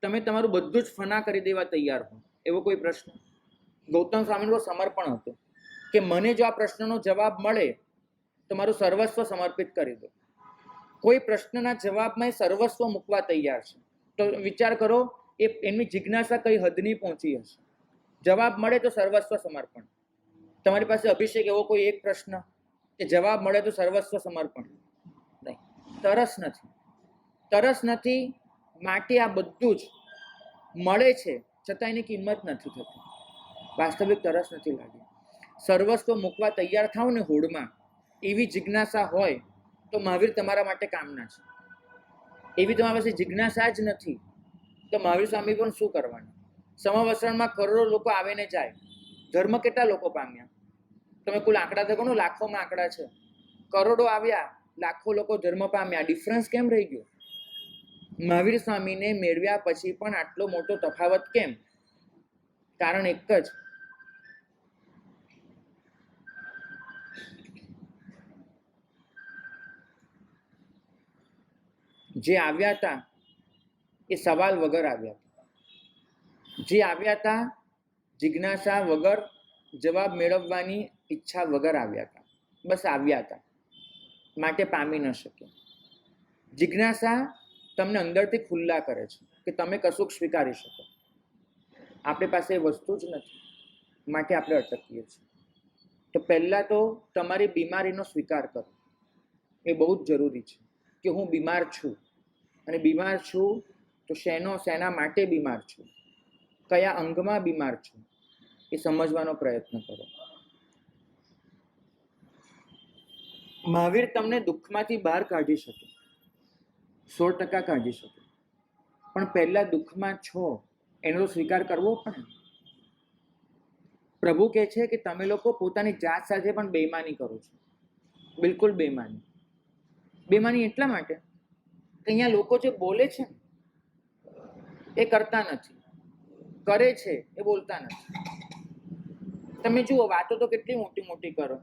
તમે તમારું બધું જ ફના કરી દેવા તૈયાર હો, એવો કોઈ પ્રશ્ન? ગૌતમ સ્વામીનું સમર્પણ હતું કે મને જો આ પ્રશ્નનો જવાબ મળે તો મારું સર્વસ્વ સમર્પિત કરી દો. કોઈ પ્રશ્નના જવાબમાં સર્વસ્વ મૂકવા તૈયાર છે. તો વિચાર કરો એમની જિજ્ઞાસા કઈ હદની પહોંચી હશે. જવાબ મળે તો સર્વસ્વ સમર્પણ. તમારી પાસે અભિષેક એવો કોઈ એક પ્રશ્ન કે જવાબ મળે તો સર્વસ્વ સમર્પણ? નહીં, તરસ નથી. તરસ નથી માટે આ બધું જ મળે છે છતાં એની કિંમત નથી થતી. વાસ્તવિક તરસ નથી લાગી. સર્વસ્વ મૂકવા તૈયાર થાવ ને હોડમાં, એવી જિજ્ઞાસા હોય તો મહાવીર તમારા માટે કામના છે. એવી તમારી પાસે જિજ્ઞાસા જ નથી તો મહાવીર સ્વામી પણ શું કરવાના? સમવસરણમાં કરોડો લોકો આવે ને જાય, ધર્મ કેટલા લોકો પામ્યા? તમે કુલ આંકડા તો ગણો, લાખોમાં આંકડા છે. કરોડો આવ્યા, લાખો લોકો ધર્મ પામ્યા, ડિફરન્સ કેમ રહી ગયો? મહાવીર સ્વામીને મેળવ્યા પછી પણ આટલો મોટો તફાવત કેમ? કારણ એક જ, જે આવ્યા હતા એ સવાલ વગર આવ્યા હતા. જે આવ્યા હતા જિજ્ઞાસા વગર, જવાબ મેળવવાની ઈચ્છા વગર આવ્યા હતા. બસ આવ્યા હતા, માટે પામી ન શક્યા. જિજ્ઞાસા તમને અંદરથી ખુલ્લા કરે છે કે તમે કશુંક સ્વીકારી શકો. આપણી પાસે એ વસ્તુ જ નથી, માટે આપણે અટકીએ છીએ. તો પહેલાં તો તમારી બીમારીનો સ્વીકાર કરો. એ બહુ જ જરૂરી છે કે હું બીમાર છું, અને બીમાર છું તો શેના માટે બીમાર છું, કયા અંગમાં બીમાર છું, એ સમજવાનો પ્રયત્ન કરો. મહાવીર તમને દુઃખમાંથી બહાર કાઢી શકે, 100% કાઢી શકે, પણ પહેલા દુઃખમાં છો એનો સ્વીકાર કરવો પડે. પ્રભુ કહે છે કે તમે લોકો પોતાની જાત સાથે પણ બેઈમાની કરો છો. બિલકુલ બેઈમાની. બેઈમાની એટલા માટે કે અહીંયા લોકો જે બોલે છે એ કરતા નથી, કરે છે એ બોલતા નથી. તમે જુઓ, વાતો તો કેટલી મોટી મોટી કરો.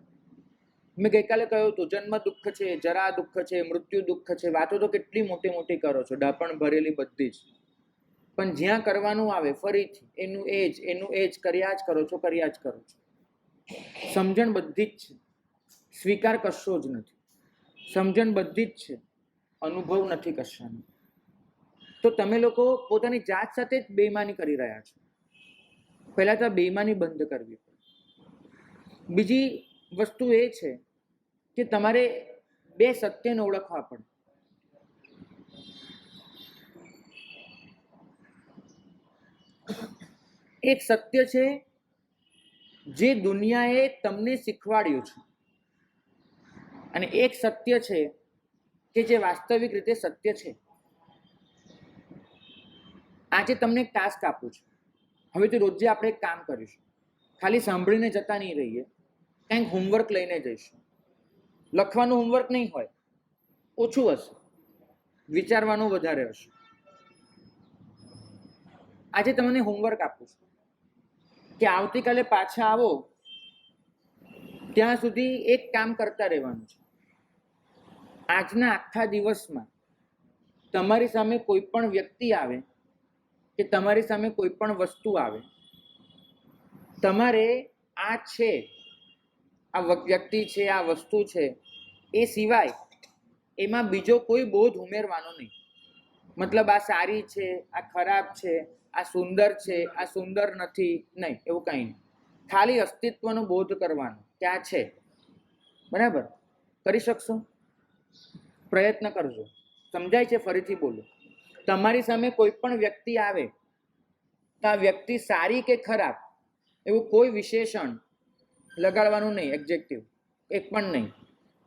મેં ગઈકાલે કહ્યું હતું, જન્મ દુઃખ છે, જરા દુઃખ છે, મૃત્યુ દુઃખ છે. વાતો તો કેટલી મોટી મોટી કરો છો, ડાપણ ભરેલી બધી જ. પણ જ્યાં કરવાનું આવે ફરીથી એનું એ જ કર્યા જ કરો છો. સમજણ બધી જ છે, સ્વીકાર કશો જ નથી. સમજણ બધી જ છે, અનુભવ નથી કશાનો. તો તમે લોકો પોતાની જાત સાથે જ બેઈમાની કરી રહ્યા છો. પહેલા તો બેઈમાની બંધ કરવી પડે. બીજી વસ્તુ એ છે કે તમારે બે સત્યને ઓળખવા પડે. એક સત્ય છે જે દુનિયાએ તમને શીખવાડ્યું છે, અને એક સત્ય છે કે જે વાસ્તવિક રીતે સત્ય છે. આજે તમને ટાસ્ક આપું છું, હવેથી રોજે આપણે એક કામ કરીશું, ખાલી સાંભળીને જતા નહીં રહીએ, કંઈક હોમવર્ક લઈને જઈશું. લખવાનું હોમવર્ક નહીં હોય, ઓછું હશે, વિચારવાનું વધારે હશે. આજે તમને હોમવર્ક આપું છું કે આવતીકાલે પાછા આવો ત્યાં સુધી એક કામ કરતા રહેવાનું છે. આજના આખા દિવસમાં તમારી સામે કોઈ પણ વ્યક્તિ આવે કે તમારી સામે કોઈ પણ વસ્તુ આવે, તમારે આ છે, આ વ્યક્તિ છે, આ વસ્તુ છે, એ સિવાય એમાં બીજો કોઈ બોધ ઉમેરવાનો નહીં. મતલબ આ સારી છે, આ ખરાબ છે, આ સુંદર છે, આ સુંદર નથી, નહીં, એવું કંઈ નહીં. ખાલી અસ્તિત્વનો બોધ કરવાનો કે આ છે. બરાબર? કરી શકશો? પ્રયત્ન કરજો. સમજાય છે? ફરીથી બોલો. તમારી સામે કોઈ પણ વ્યક્તિ આવે તો આ વ્યક્તિ સારી કે ખરાબ એવું કોઈ વિશેષણ લગાડવાનું નહીં, એડજેક્ટિવ એક પણ નહીં.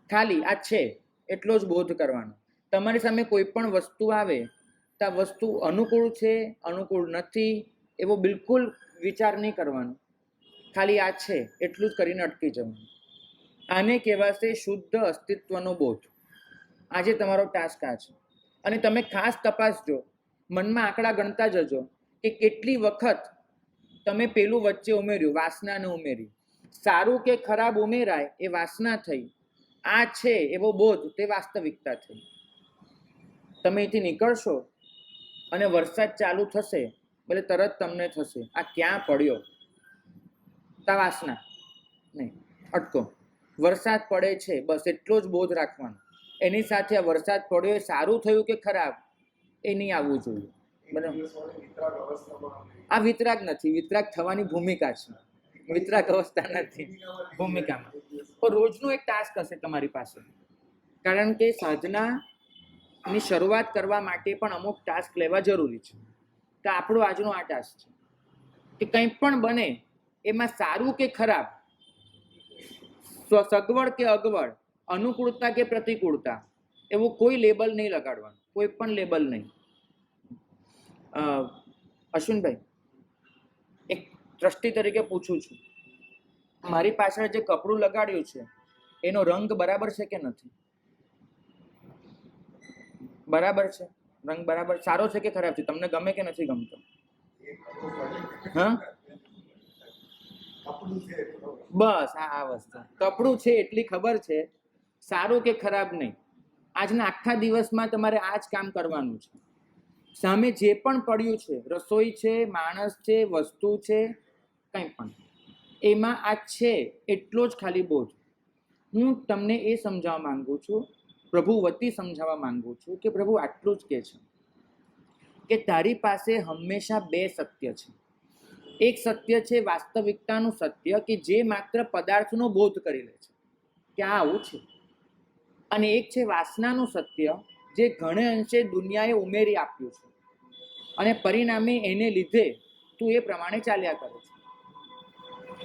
ખાલી આ છે એટલો જ બોધ કરવાનો. તમારી સામે કોઈ પણ વસ્તુ આવે તો આ વસ્તુ અનુકૂળ છે, અનુકૂળ નથી, એવો બિલકુલ વિચાર નહીં કરવાનો. ખાલી આ છે એટલું જ કરીને અટકી જવાનું. આને કહેવાશે શુદ્ધ અસ્તિત્વનો બોધ. આજે તમારો ટાસ્ક આ છે. અને તમે ખાસ તપાસજો, મનમાં આંકડા ગણતા જજો કે કેટલી વખત તમે પેલું વચ્ચે ઉમેર્યું, વાસનાને ઉમેરી. સારું કે ખરાબ ઉમેરાય એ વાસના થઈ, આ છે એવો બોધ તે વાસ્તવિકતા થઈ. તમે અહીંથી નીકળશો અને વરસાદ ચાલુ થશે એટલે તરત તમને થશે આ ક્યાં પડ્યો, તા વાસના નહીં. અટકો. વરસાદ પડે છે બસ એટલો જ બોધ રાખવાનો. એની સાથે આ વરસાદ પડ્યો એ સારું થયું કે ખરાબ એ નહીં આવવું જોઈએ. બરાબર? આ વિતરાગ નથી, વિતરાગ થવાની ભૂમિકા છે, વિતરાગ અવસ્થા નથી, ભૂમિકામાં. પણ રોજનું એક ટાસ્ક હશે તમારી પાસે, કારણ કે સાધનાની શરૂઆત કરવા માટે પણ અમુક ટાસ્ક લેવા જરૂરી છે. તો આપણો આજનો આ ટાસ્ક છે કે કંઈ પણ બને એમાં સારું કે ખરાબ, સગવડ કે અગવડ, અનુકૂળતા કે પ્રતિકૂળતા, એવું કોઈ લેબલ નહીં લગાડવાનું, કોઈ પણ લેબલ નહીં. અશ્વિનભાઈ, એક ટ્રસ્ટી તરીકે પૂછું છું, મારી પાછળ જે કપડું લગાડ્યું છે એનો રંગ બરાબર છે કે નથી? બરાબર છે. રંગ બરાબર સારો છે કે ખરાબ છે? તમને ગમે કે નથી ગમતો? હા, બસ આ વસ્તુ, કપડું છે એટલી ખબર છે, સારું કે ખરાબ નહીં. આજના આખા દિવસમાં તમારે આ જ કામ કરવાનું છે. સામે જે પણ પડ્યું છે, રસોઈ છે, માણસ છે, વસ્તુ છે, કંઈ પણ, એમાં આ છે એટલો જ ખાલી બોધ. હું તમને એ સમજાવવા માંગુ છું, પ્રભુ વતી સમજાવવા માંગુ છું કે પ્રભુ આટલું જ કહે છે કે તારી પાસે હંમેશા બે સત્ય છે. એક સત્ય છે વાસ્તવિકતાનું સત્ય કે જે માત્ર પદાર્થનો બોધ કરી લે છે કે આ આવું છે, અને એક છે વાસનાનું સત્ય જે ઘણે અંશે દુનિયાએ ઉમેરી આપ્યું છે અને પરિણામે એને લીધે તું એ પ્રમાણે ચાલ્યા કરે છે.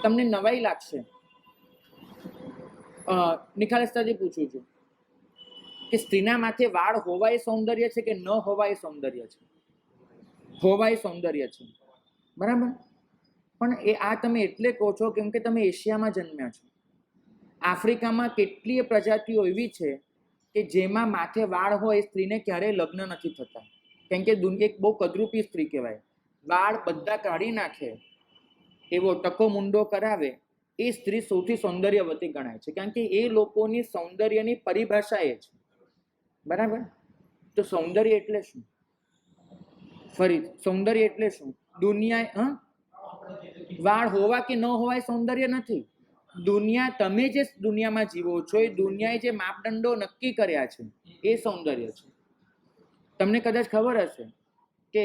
તમને નવાઈ લાગશે, નિખાલસતાથી પૂછું છું કે સ્ત્રીના માથે વાળ હોવા એ સૌંદર્ય છે કે ન હોવા એ સૌંદર્ય છે? હોવા એ સૌંદર્ય છે, બરાબર? પણ એ આ તમે એટલે કહો છો કેમ કે તમે એશિયામાં જન્મ્યા છો. આફ્રિકામાં કેટલીય પ્રજાતિઓ એવી છે કે જેમાં માથે વાળ હોય એ સ્ત્રીને ક્યારેય લગ્ન નથી થતા, કેમ કે એક બહુ કદરૂપી સ્ત્રી કહેવાય. વાળ બધા કાઢી નાખે, એવો ટકો મુંડો કરાવે, એ સ્ત્રી સૌથી સૌંદર્યવતી ગણાય છે, કારણ કે એ લોકોની સૌંદર્યની પરિભાષા એ છે. બરાબર? તો સૌંદર્ય એટલે શું? ફરી, સૌંદર્ય એટલે શું? દુનિયા વાળ હોવા કે ન હોવા એ સૌંદર્ય નથી. દુનિયા, તમે જે દુનિયામાં જીવો છો એ દુનિયાએ જે માપદંડો નક્કી કર્યા છે એ સૌંદર્ય છે. તમને કદાચ ખબર હશે કે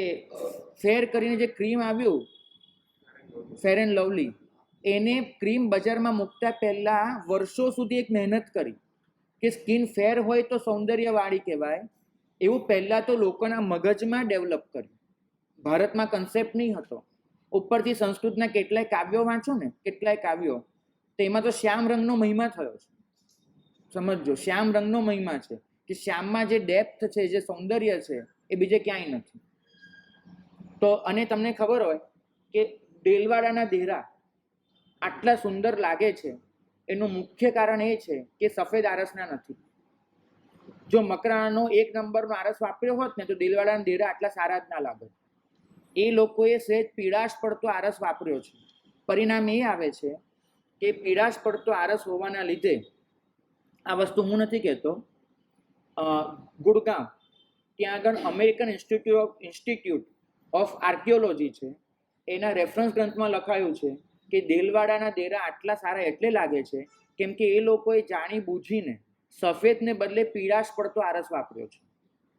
ફેર કરીને જે ક્રીમ આવ્યું, ફેર એન્ડ લવલી, એને ક્રીમ બજારમાં મૂકતા પહેલા વર્ષો સુધી એક મહેનત કરી કે સ્કિન ફેર હોય તો સૌંદર્યવાળી કહેવાય. એવું પહેલા તો લોકોના મગજમાં ડેવલપ કર્યું. ભારતમાં કન્સેપ્ટ નહીં હતો. ઉપરથી સંસ્કૃતના કેટલાય કાવ્યો વાંચો ને, કેટલાય કાવ્યો, તો એમાં તો શ્યામ રંગનો મહિમા થયો છે. સમજજો, શ્યામ રંગનો મહિમા છે કે શ્યામમાં જે ડેપ્થ છે, જે સૌંદર્ય છે, એ બીજે ક્યાંય નથી. તો અને તમને ખબર હોય કે દેલવાડાના દેરા આટલા સુંદર લાગે છે એનું મુખ્ય કારણ એ છે કે સફેદ આરસના નથી. જો મકરાણાનો 1 નંબરનો આરસ વાપર્યો હોત ને તો દેલવાડાના દેરા આટલા સારા જ ના લાગે. એ લોકોએ સહેજ પીળાશ પડતો આરસ વાપર્યો છે. પરિણામ એ આવે છે કે પીળાશ પડતો આરસ હોવાના લીધે આ વસ્તુ હું નથી કહેતો, ગુડગાંવ ત્યાં આગળ અમેરિકન ઇન્સ્ટિટ્યૂટ ઓફ આર્કિયોલોજી છે, એના રેફરન્સ ગ્રંથમાં લખાયું છે કે દેલવાડાના દેરા આટલા સારા એટલે લાગે છે કેમ કે એ લોકોએ જાણી બૂજીને સફેદને બદલે પીળાશ પડતો આરસ વાપર્યો છે.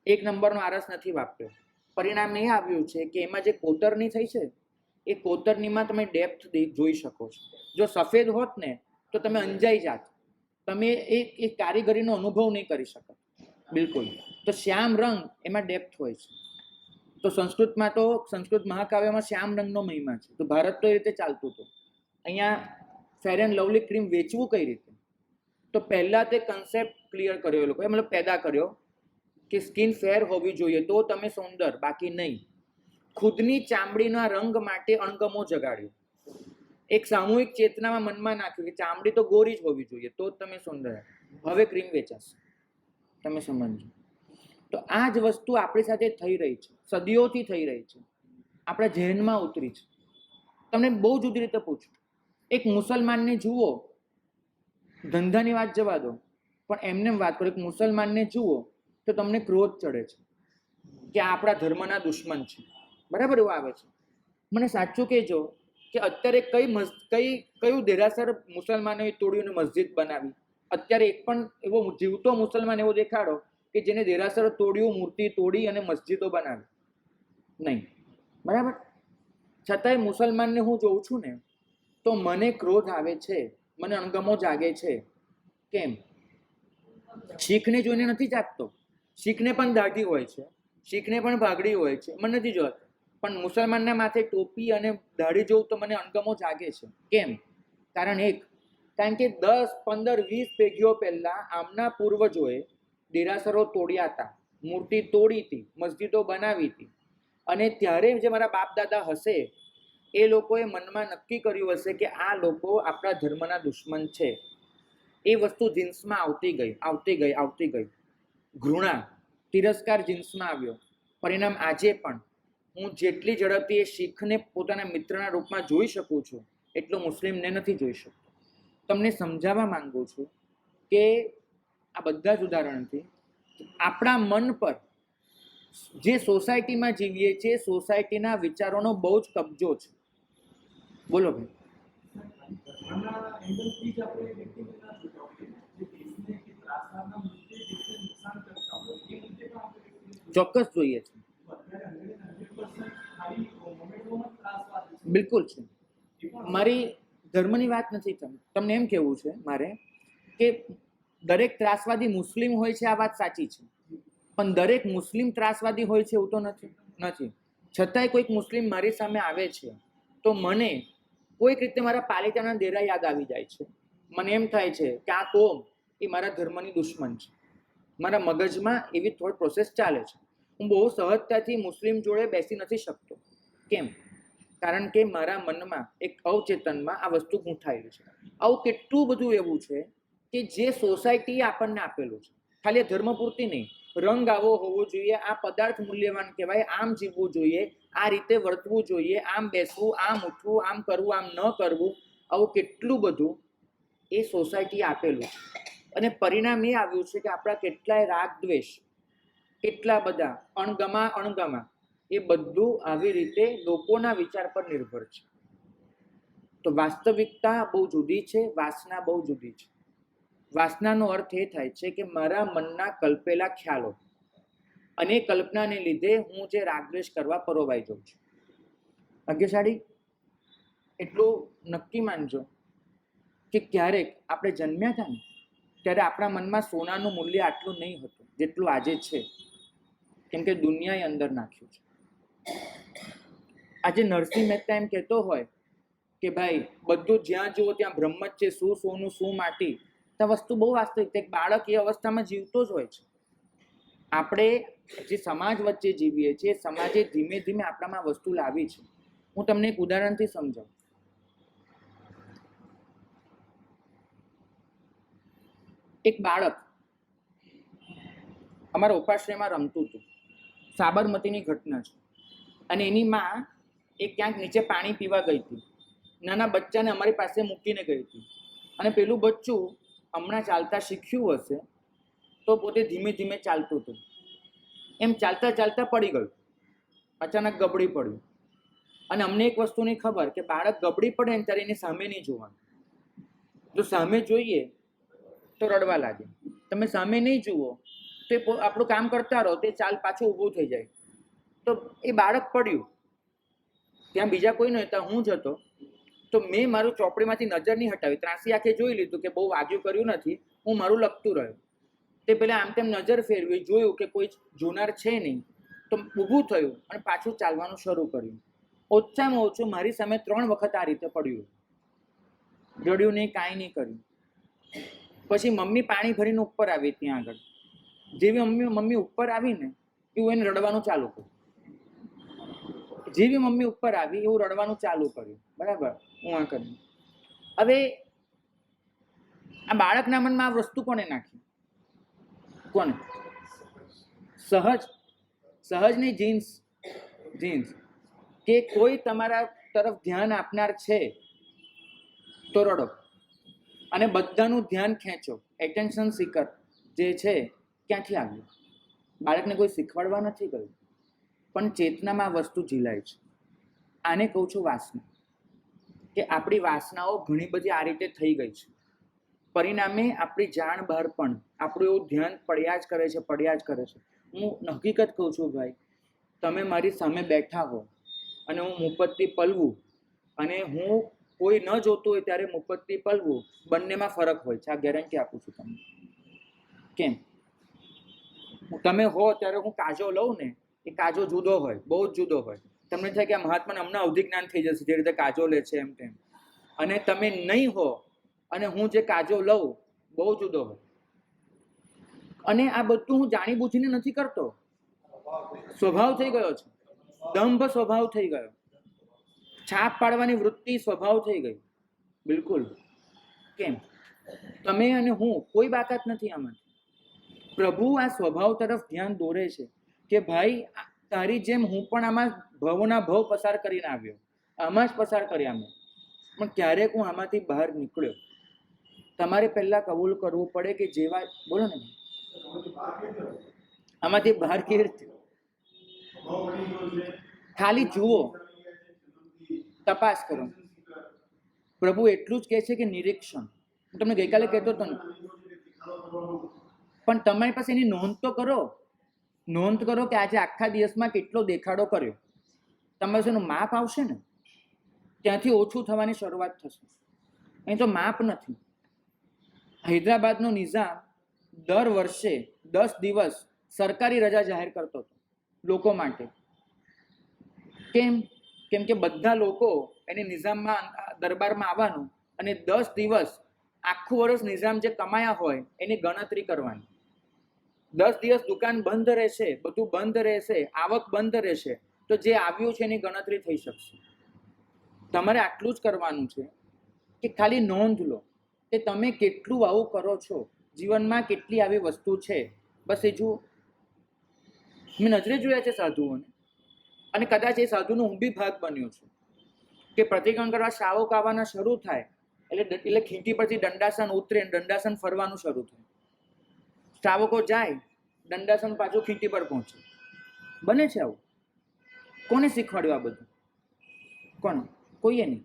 1 નંબરનો આરસ નથી વાપર્યો. પરિણામ એ આવ્યું છે કે એમાં જે કોતરણી થઈ છે એ કોતરણીમાં તમે ડેપ્થ જોઈ શકો છો. જો સફેદ હોત ને તો તમે અંજાઈ જાત, તમે એ કારીગરીનો અનુભવ નહીં કરી શકો બિલકુલ. તો શ્યામ રંગ એમાં ડેપ્થ હોય છે. તો સંસ્કૃત મહાકાવ્યમાં શ્યામ રંગનો મહિમા છે. તો ભારત તો એ રીતે ચાલતું હતું. અહીંયા ફેર એન્ડ લવલી ક્રીમ વેચવું કઈ રીતે? તો પહેલાં તે કન્સેપ્ટ ક્લિયર કર્યો એ લોકોએ, મતલબ પેદા કર્યો કે સ્કિન ફેર હોવી જોઈએ તો તમે સુંદર, બાકી નહીં. ખુદની ચામડીના રંગ માટે અણગમો જગાડ્યો. એક સામૂહિક ચેતનામાં મનમાં નાખ્યું કે ચામડી તો ગોરી જ હોવી જોઈએ તો જ તમે સુંદર. હવે ક્રીમ વેચાશે, તમે સમજો. તો આ જ વસ્તુ આપણી સાથે થઈ રહી છે, સદીઓથી થઈ રહી છે, આપણા જહેનમાં ઉતરી છે. તમને બહુ જુદી રીતે પૂછું, એક મુસલમાનને જુઓ, ધંધાની વાત જવા દો, પણ એમને વાત કરો, એક મુસલમાનને જુઓ તો તમને ક્રોધ ચડે છે કે આપણા ધર્મના દુશ્મન છે. બરાબર એવું આવે છે. મને સાચું કહેજો કે અત્યારે કયું દેરાસર મુસલમાનોએ તોડ્યું અને મસ્જિદ બનાવી? અત્યારે એક પણ એવો જીવતો મુસલમાન એવો દેખાડો કે જેને દેરાસર તોડ્યું, મૂર્તિ તોડી અને મસ્જિદો બનાવી? નહીં. બરાબર. છતાંય મુસલમાનને હું જોઉં છું ને તો મને ક્રોધ આવે છે, મને અણગમો જાગે છે. કેમ? શીખને જોઈને નથી જાગતો. શીખને પણ દાઢી હોય છે, શીખને પણ ભાગડી હોય છે, મને નથી જોત. પણ મુસલમાનના માથે ટોપી અને દાઢી જોઉં તો મને અણગમો જાગે છે. કેમ? કારણ કે 10, 15, 20 પેઢીઓ પહેલા આમના પૂર્વજોએ દેરાસરો તોડ્યા હતા, મૂર્તિ તોડી હતી, મસ્જિદો બનાવી હતી. અને ત્યારે જે મારા બાપ દાદા હશે એ લોકોએ મનમાં નક્કી કર્યું હશે કે આ લોકો આપણા ધર્મના દુશ્મન છે. એ વસ્તુ જીન્સમાં આવતી ગઈ. ઘૃણા, તિરસ્કાર જીન્સમાં આવ્યો. પરિણામ આજે પણ હું જેટલી ઝડપથી એ શીખને પોતાના મિત્રના રૂપમાં જોઈ શકું છું એટલો મુસ્લિમને નથી જોઈ શકતો. તમને સમજાવવા માંગુ છું કે આ બધા જ ઉદાહરણથી આપણા મન પર જે સોસાયટીમાં જીવીએ છીએ સોસાયટીના વિચારોનો બહુ જ કબજો છે. બોલો ભાઈ. ચોક્કસ જોઈએ છે, બિલકુલ છે. મારી ધર્મની વાત નથી, તમને એમ કહેવું છે મારે કે દરેક ત્રાસવાદી મુસ્લિમ હોય છે, આ વાત સાચી છે. પણ દરેક મુસ્લિમ ત્રાસવાદી હોય છે એવું તો નથી. છતાંય કોઈક મુસ્લિમ મારી સામે આવે છે તો મને કોઈક રીતે મારા પાલિતાના દેરા યાદ આવી જાય છે. મને એમ થાય છે કે આ કોમ એ મારા ધર્મની દુશ્મન છે. મારા મગજમાં એવી થોડી પ્રોસેસ ચાલે છે. હું બહુ સહજતાથી મુસ્લિમ જોડે બેસી નથી શકતો. કેમ? કારણ કે મારા મનમાં એક અવચેતનમાં આ વસ્તુ ગૂંથાયેલી છે. આવું કેટલું બધું એવું છે કે જે સોસાયટીએ આપણને આપેલું છે. ખાલી ધર્મ પૂરતી નહીં, રંગ આવો હોવો જોઈએ, આ પદાર્થ મૂલ્યવાન કહેવાય, આમ જીવવું જોઈએ, આ રીતે વર્તવું જોઈએ, આમ બેસવું, આમ ઉઠવું, આમ કરવું, આમ ન કરવું, આવું કેટલું બધું એ સોસાયટીએ આપેલું છે. અને પરિણામ એ આવ્યું છે કે આપણા કેટલાય રાગ દ્વેષ, કેટલા બધા અણગમા એ બધું આવી રીતે લોકોના વિચાર પર નિર્ભર છે. તો વાસ્તવિકતા બહુ જુદી છે, વાસના બહુ જુદી છે. વાસનાનો અર્થ એ થાય છે કે મારા મનના કલ્પેલા ખ્યાલો અને કલ્પનાને લીધે હું જે રાગદ્વેષ કરવા પરોવાઈ જાઉં છું. ભાગ્યશાળી એટલું નક્કી માનજો કે ક્યારેક આપણે જન્મ્યા હતા ને ત્યારે આપણા મનમાં સોનાનું મૂલ્ય આટલું નહીં હતું જેટલું આજે છે. કેમ કે દુનિયાએ અંદર નાખ્યું છે. આજે નરસિંહ મહેતા એમ કહેતો હોય કે ભાઈ બધું જ્યાં જુઓ ત્યાં બ્રહ્મ જ છે, શું સોનું શું માટી. તો વસ્તુ બહુ વાસ્તવિક. એક બાળક એ અવસ્થામાં જીવતો જ હોય છે. આપણે જે સમાજ વચ્ચે જીવીએ છીએ સમાજે ધીમે ધીમે આપણામાં વસ્તુ લાવી છે. હું તમને એક ઉદાહરણથી સમજાવું. એક બાળક અમારા ઉપાશ્રયમાં રમતું હતું. સાબરમતીની ઘટના છે. અને એની માં એ ક્યાંક નીચે પાણી પીવા ગઈ હતી. નાના બચ્ચાને અમારી પાસે મૂકીને ગઈ હતી. અને પેલું બચ્ચું હમણાં ચાલતા શીખ્યું હશે તો પોતે ધીમે ધીમે ચાલતું હતું. એમ ચાલતા ચાલતા પડી ગયું. અચાનક ગબડી પડ્યું. અને અમને એક વસ્તુની ખબર કે બાળક ગબડી પડે ને ત્યારે એની સામે નહીં જોવાનું. જો સામે જોઈએ તો રડવા લાગે. તમે સામે નહીં જુઓ તો આપણું કામ કરતા રહો, તે ચાલ પાછું ઊભું થઈ જાય. તો એ બાળક પડ્યું. ત્યાં બીજા કોઈ નહોતા, હું જ હતો. તો મેં મારું ચોપડીમાંથી નજર નહીં હટાવી, ત્રાસી આંખે જોઈ લીધું કે બહુ વાગ્યું કર્યું નથી. હું મારું લખતું રહ્યો. તે પહેલાં આમ તેમ નજર ફેરવી, જોયું કે કોઈ જોનાર છે નહીં. તો ઊભું થયું અને પાછું ચાલવાનું શરૂ કર્યું. ઓછામાં ઓછું મારી સામે 3 વખત આ રીતે પડ્યું. રડ્યું નહીં, કાંઈ નહીં કર્યું. પછી મમ્મી પાણી ભરીને ઉપર આવી ત્યાં આગળ. જેવી મમ્મી ઉપર આવીને એવું એને રડવાનું ચાલુ કર્યું. જેવી મમ્મી ઉપર આવી એવું રડવાનું ચાલુ કર્યું. બરાબર, હું આ કર્યું. હવે આ બાળકના મનમાં આ વસ્તુ કોને નાખી? કોને? સહજની જીન્સ કે કોઈ તમારા તરફ ધ્યાન આપનાર છે તો રડો. અને બધાનું ધ્યાન ખેંચો. એટેન્શન સીકર જે છે ક્યાંથી આવ્યું? બાળકને કોઈ શીખવાડવા નથી કર્યું, પણ ચેતનામાં આ વસ્તુ ઝીલાય છે. આને કહું છું વાસના. કે આપણી વાસનાઓ ઘણી બધી આ રીતે થઈ ગઈ છે. પરિણામે આપણી જાણ બહાર પણ આપણું એવું ધ્યાન પડ્યા જ કરે છે. હું હકીકત કહું છું ભાઈ, તમે મારી સામે બેઠા હો અને હું મુપત્તિ પલવું અને હું કોઈ ન જોતું હોય ત્યારે મુપત્તિ પલવું, બંનેમાં ફરક હોય છે. આ ગેરંટી આપું છું તમને. કેમ? તમે હો ત્યારે હું કાજો લઉં ને, એ કાજો જુદો હોય, બહુ જ જુદો હોય. તમને થાય કે આ મહાત્માને હમણાં અવધિ જ્ઞાન થઈ જશે જે રીતે કાજો લે છે એમ તેમ. અને તમે નહીં હો અને હું જે કાજો લઉં બહુ જુદો હોય. અને આ બધું હું જાણી બૂજીને નથી કરતો. સ્વભાવ થઈ ગયો છે. દંભ સ્વભાવ થઈ ગયો. છાપ પાડવાની વૃત્તિ સ્વભાવ થઈ ગઈ. બિલકુલ. કેમ? તમે અને હું કોઈ બાકાત નથી આમાં. પ્રભુ આ સ્વભાવ તરફ ધ્યાન દોરે છે કે ભાઈ તારી જેમ હું પણ આમાં ભવના ભવ પસાર કરીને આવ્યો, આમાં જ પસાર કર્યા મેં, પણ ક્યારેક હું આમાંથી બહાર નીકળ્યો. તમારે પહેલા કબૂલ કરવું પડે કે જેવા બોલો ને આમાંથી બહાર કેવી રીતે? ખાલી જુઓ, તપાસ કરો. પ્રભુ એટલું જ કહે છે કે નિરીક્ષણ. હું તમને ગઈકાલે કહેતો હતો ને, પણ તમારી પાસે એની નોંધ તો કરો. નોંધ કરો કે આજે આખા દિવસમાં કેટલો દેખાડો કર્યો. તમારે એનું માપ આવશે ને, ત્યાંથી ઓછું થવાની શરૂઆત થશે. અહીં તો માપ નથી. હૈદરાબાદનો નિઝામ દર વર્ષે 10 દિવસ સરકારી રજા જાહેર કરતો હતો લોકો માટે. કેમ? કેમ કે બધા લોકો એની નિઝામમાં દરબારમાં આવવાનું અને 10 દિવસ આખું વર્ષ નિઝામ જે કમાયા હોય એની ગણતરી કરવાની. 10 દિવસ દુકાન બંધ રહેશે, બધું બંધ રહેશે, આવક બંધ રહેશે, તો જે આવ્યું છે એની ગણતરી થઈ શકશે. તમારે આટલું જ કરવાનું છે કે ખાલી નોંધ લો કે તમે કેટલું આવું કરો છો, જીવનમાં કેટલી આવી વસ્તુ છે. બસ એ જુઓ. મેં નજરે જોયા છે સાધુઓને, અને કદાચ એ સાધુનો હું બી ભાગ બન્યો છું કે પ્રતિક્રમણ કરવા શ્રાવક આવવાના શરૂ થાય એટલે ખીંટી પરથી દંડાસન ઉતરે, દંડાસન ફરવાનું શરૂ થાય. શ્રાવકો જાય, દંડાસન પાછું ખીંટી પર પહોંચે. બને છે આવું. કોને શીખવાડ્યું આ બધું? કોને? કોઈએ નહીં.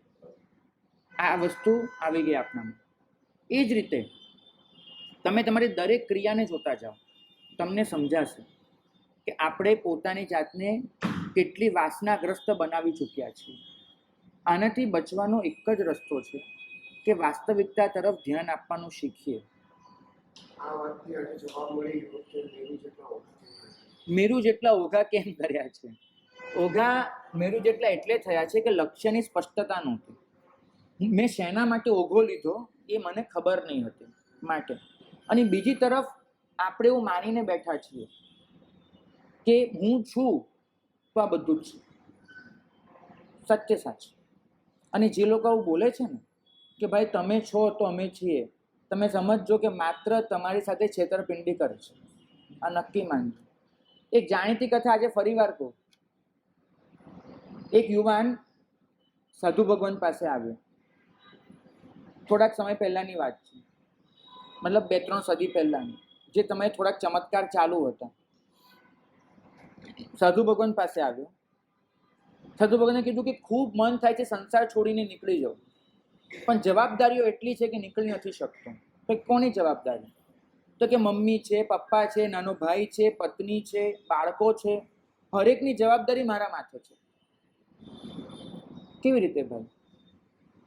આ વસ્તુ આવી ગઈ આપણામાં. એ જ રીતે તમે તમારી દરેક ક્રિયાને જોતા જાઓ, તમને સમજાશે કે આપણે પોતાની જાતને કેટલી વાસનાગ્રસ્ત બનાવી ચૂક્યા છીએ. આનાથી બચવાનો એક જ રસ્તો છે કે વાસ્તવિકતા તરફ ધ્યાન આપવાનું શીખીએ. મેરુ જેટલા ઓઘા કેમ કર્યા છે? ઓઘા મેરુ જેટલા એટલે થયા છે કે લક્ષ્યની સ્પષ્ટતા નહોતી. મેં શેના માટે ઓઘો લીધો એ મને ખબર નહીં હતી માટે. અને બીજી તરફ આપણે એવું માનીને બેઠા છીએ કે હું છું તો આ બધું જ છે. સત્ય સાચું. અને જે લોકો આવું બોલે છે ને કે ભાઈ તમે છો તો અમે છીએ, તમે સમજજો કે માત્ર તમારી સાથે છેતરપિંડી કરે છે. આ નક્કી માનજો. એક જાણીતી કથા આજે ફરીવાર કહું. એક યુવાન સાધુ ભગવાન પાસે આવ્યો. થોડાક સમય પહેલાની વાત છે, મતલબ 2-3 સદી પહેલાની, જે તમે થોડાક ચમત્કાર ચાલુ હતા. સાધુ ભગવાન પાસે આવ્યો. સાધુ ભગવાને કીધું કે ખૂબ મન થાય છે સંસાર છોડીને નીકળી જાઉં, પણ જવાબદારીઓ એટલી છે કે નીકળી નથી શકતો. તો કોની જવાબદારી? તો કે મમ્મી છે, પપ્પા છે, નાનો ભાઈ છે, પત્ની છે, બાળકો છે, હરેકની જવાબદારી મારા માથે છે. કેવી રીતે ભાઈ?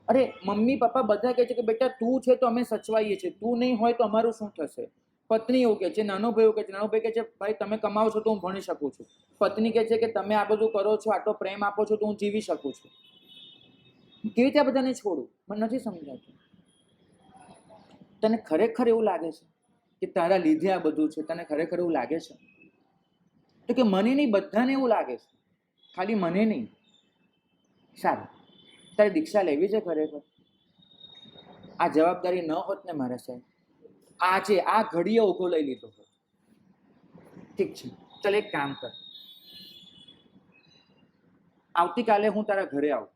અરે મમ્મી પપ્પા બધા કહે છે કે બેટા તું છે તો અમે સચવાઈએ છીએ, તું નહીં હોય તો અમારું શું થશે? પત્ની એવું કહે છે, નાનો ભાઈ એવું કહે છે, નાનો ભાઈ કહે છે ભાઈ તમે કમાવો છો તો હું ભણી શકું છું. પત્ની કહે છે કે તમે આ બધું કરો છો, આટલો પ્રેમ આપો છો તો હું જીવી શકું છું. કેવી રીતે આ બધાને છોડું? મને નથી સમજાતું. તને ખરેખર એવું લાગે છે કે તારા લીધે આ બધું છે? તને ખરેખર એવું લાગે છે? તો કે મને નહીં, બધાને એવું લાગે છે, ખાલી મને નહીં. સારું, તારે દીક્ષા લેવી છે ખરેખર? આ જવાબદારી ન હોત ને મારા સાહેબ, આજે આ ઘડીએ ઉભો લઈ લીધો હોત. ઠીક છે, ચાલ એક કામ કર, આવતીકાલે હું તારા ઘરે આવું.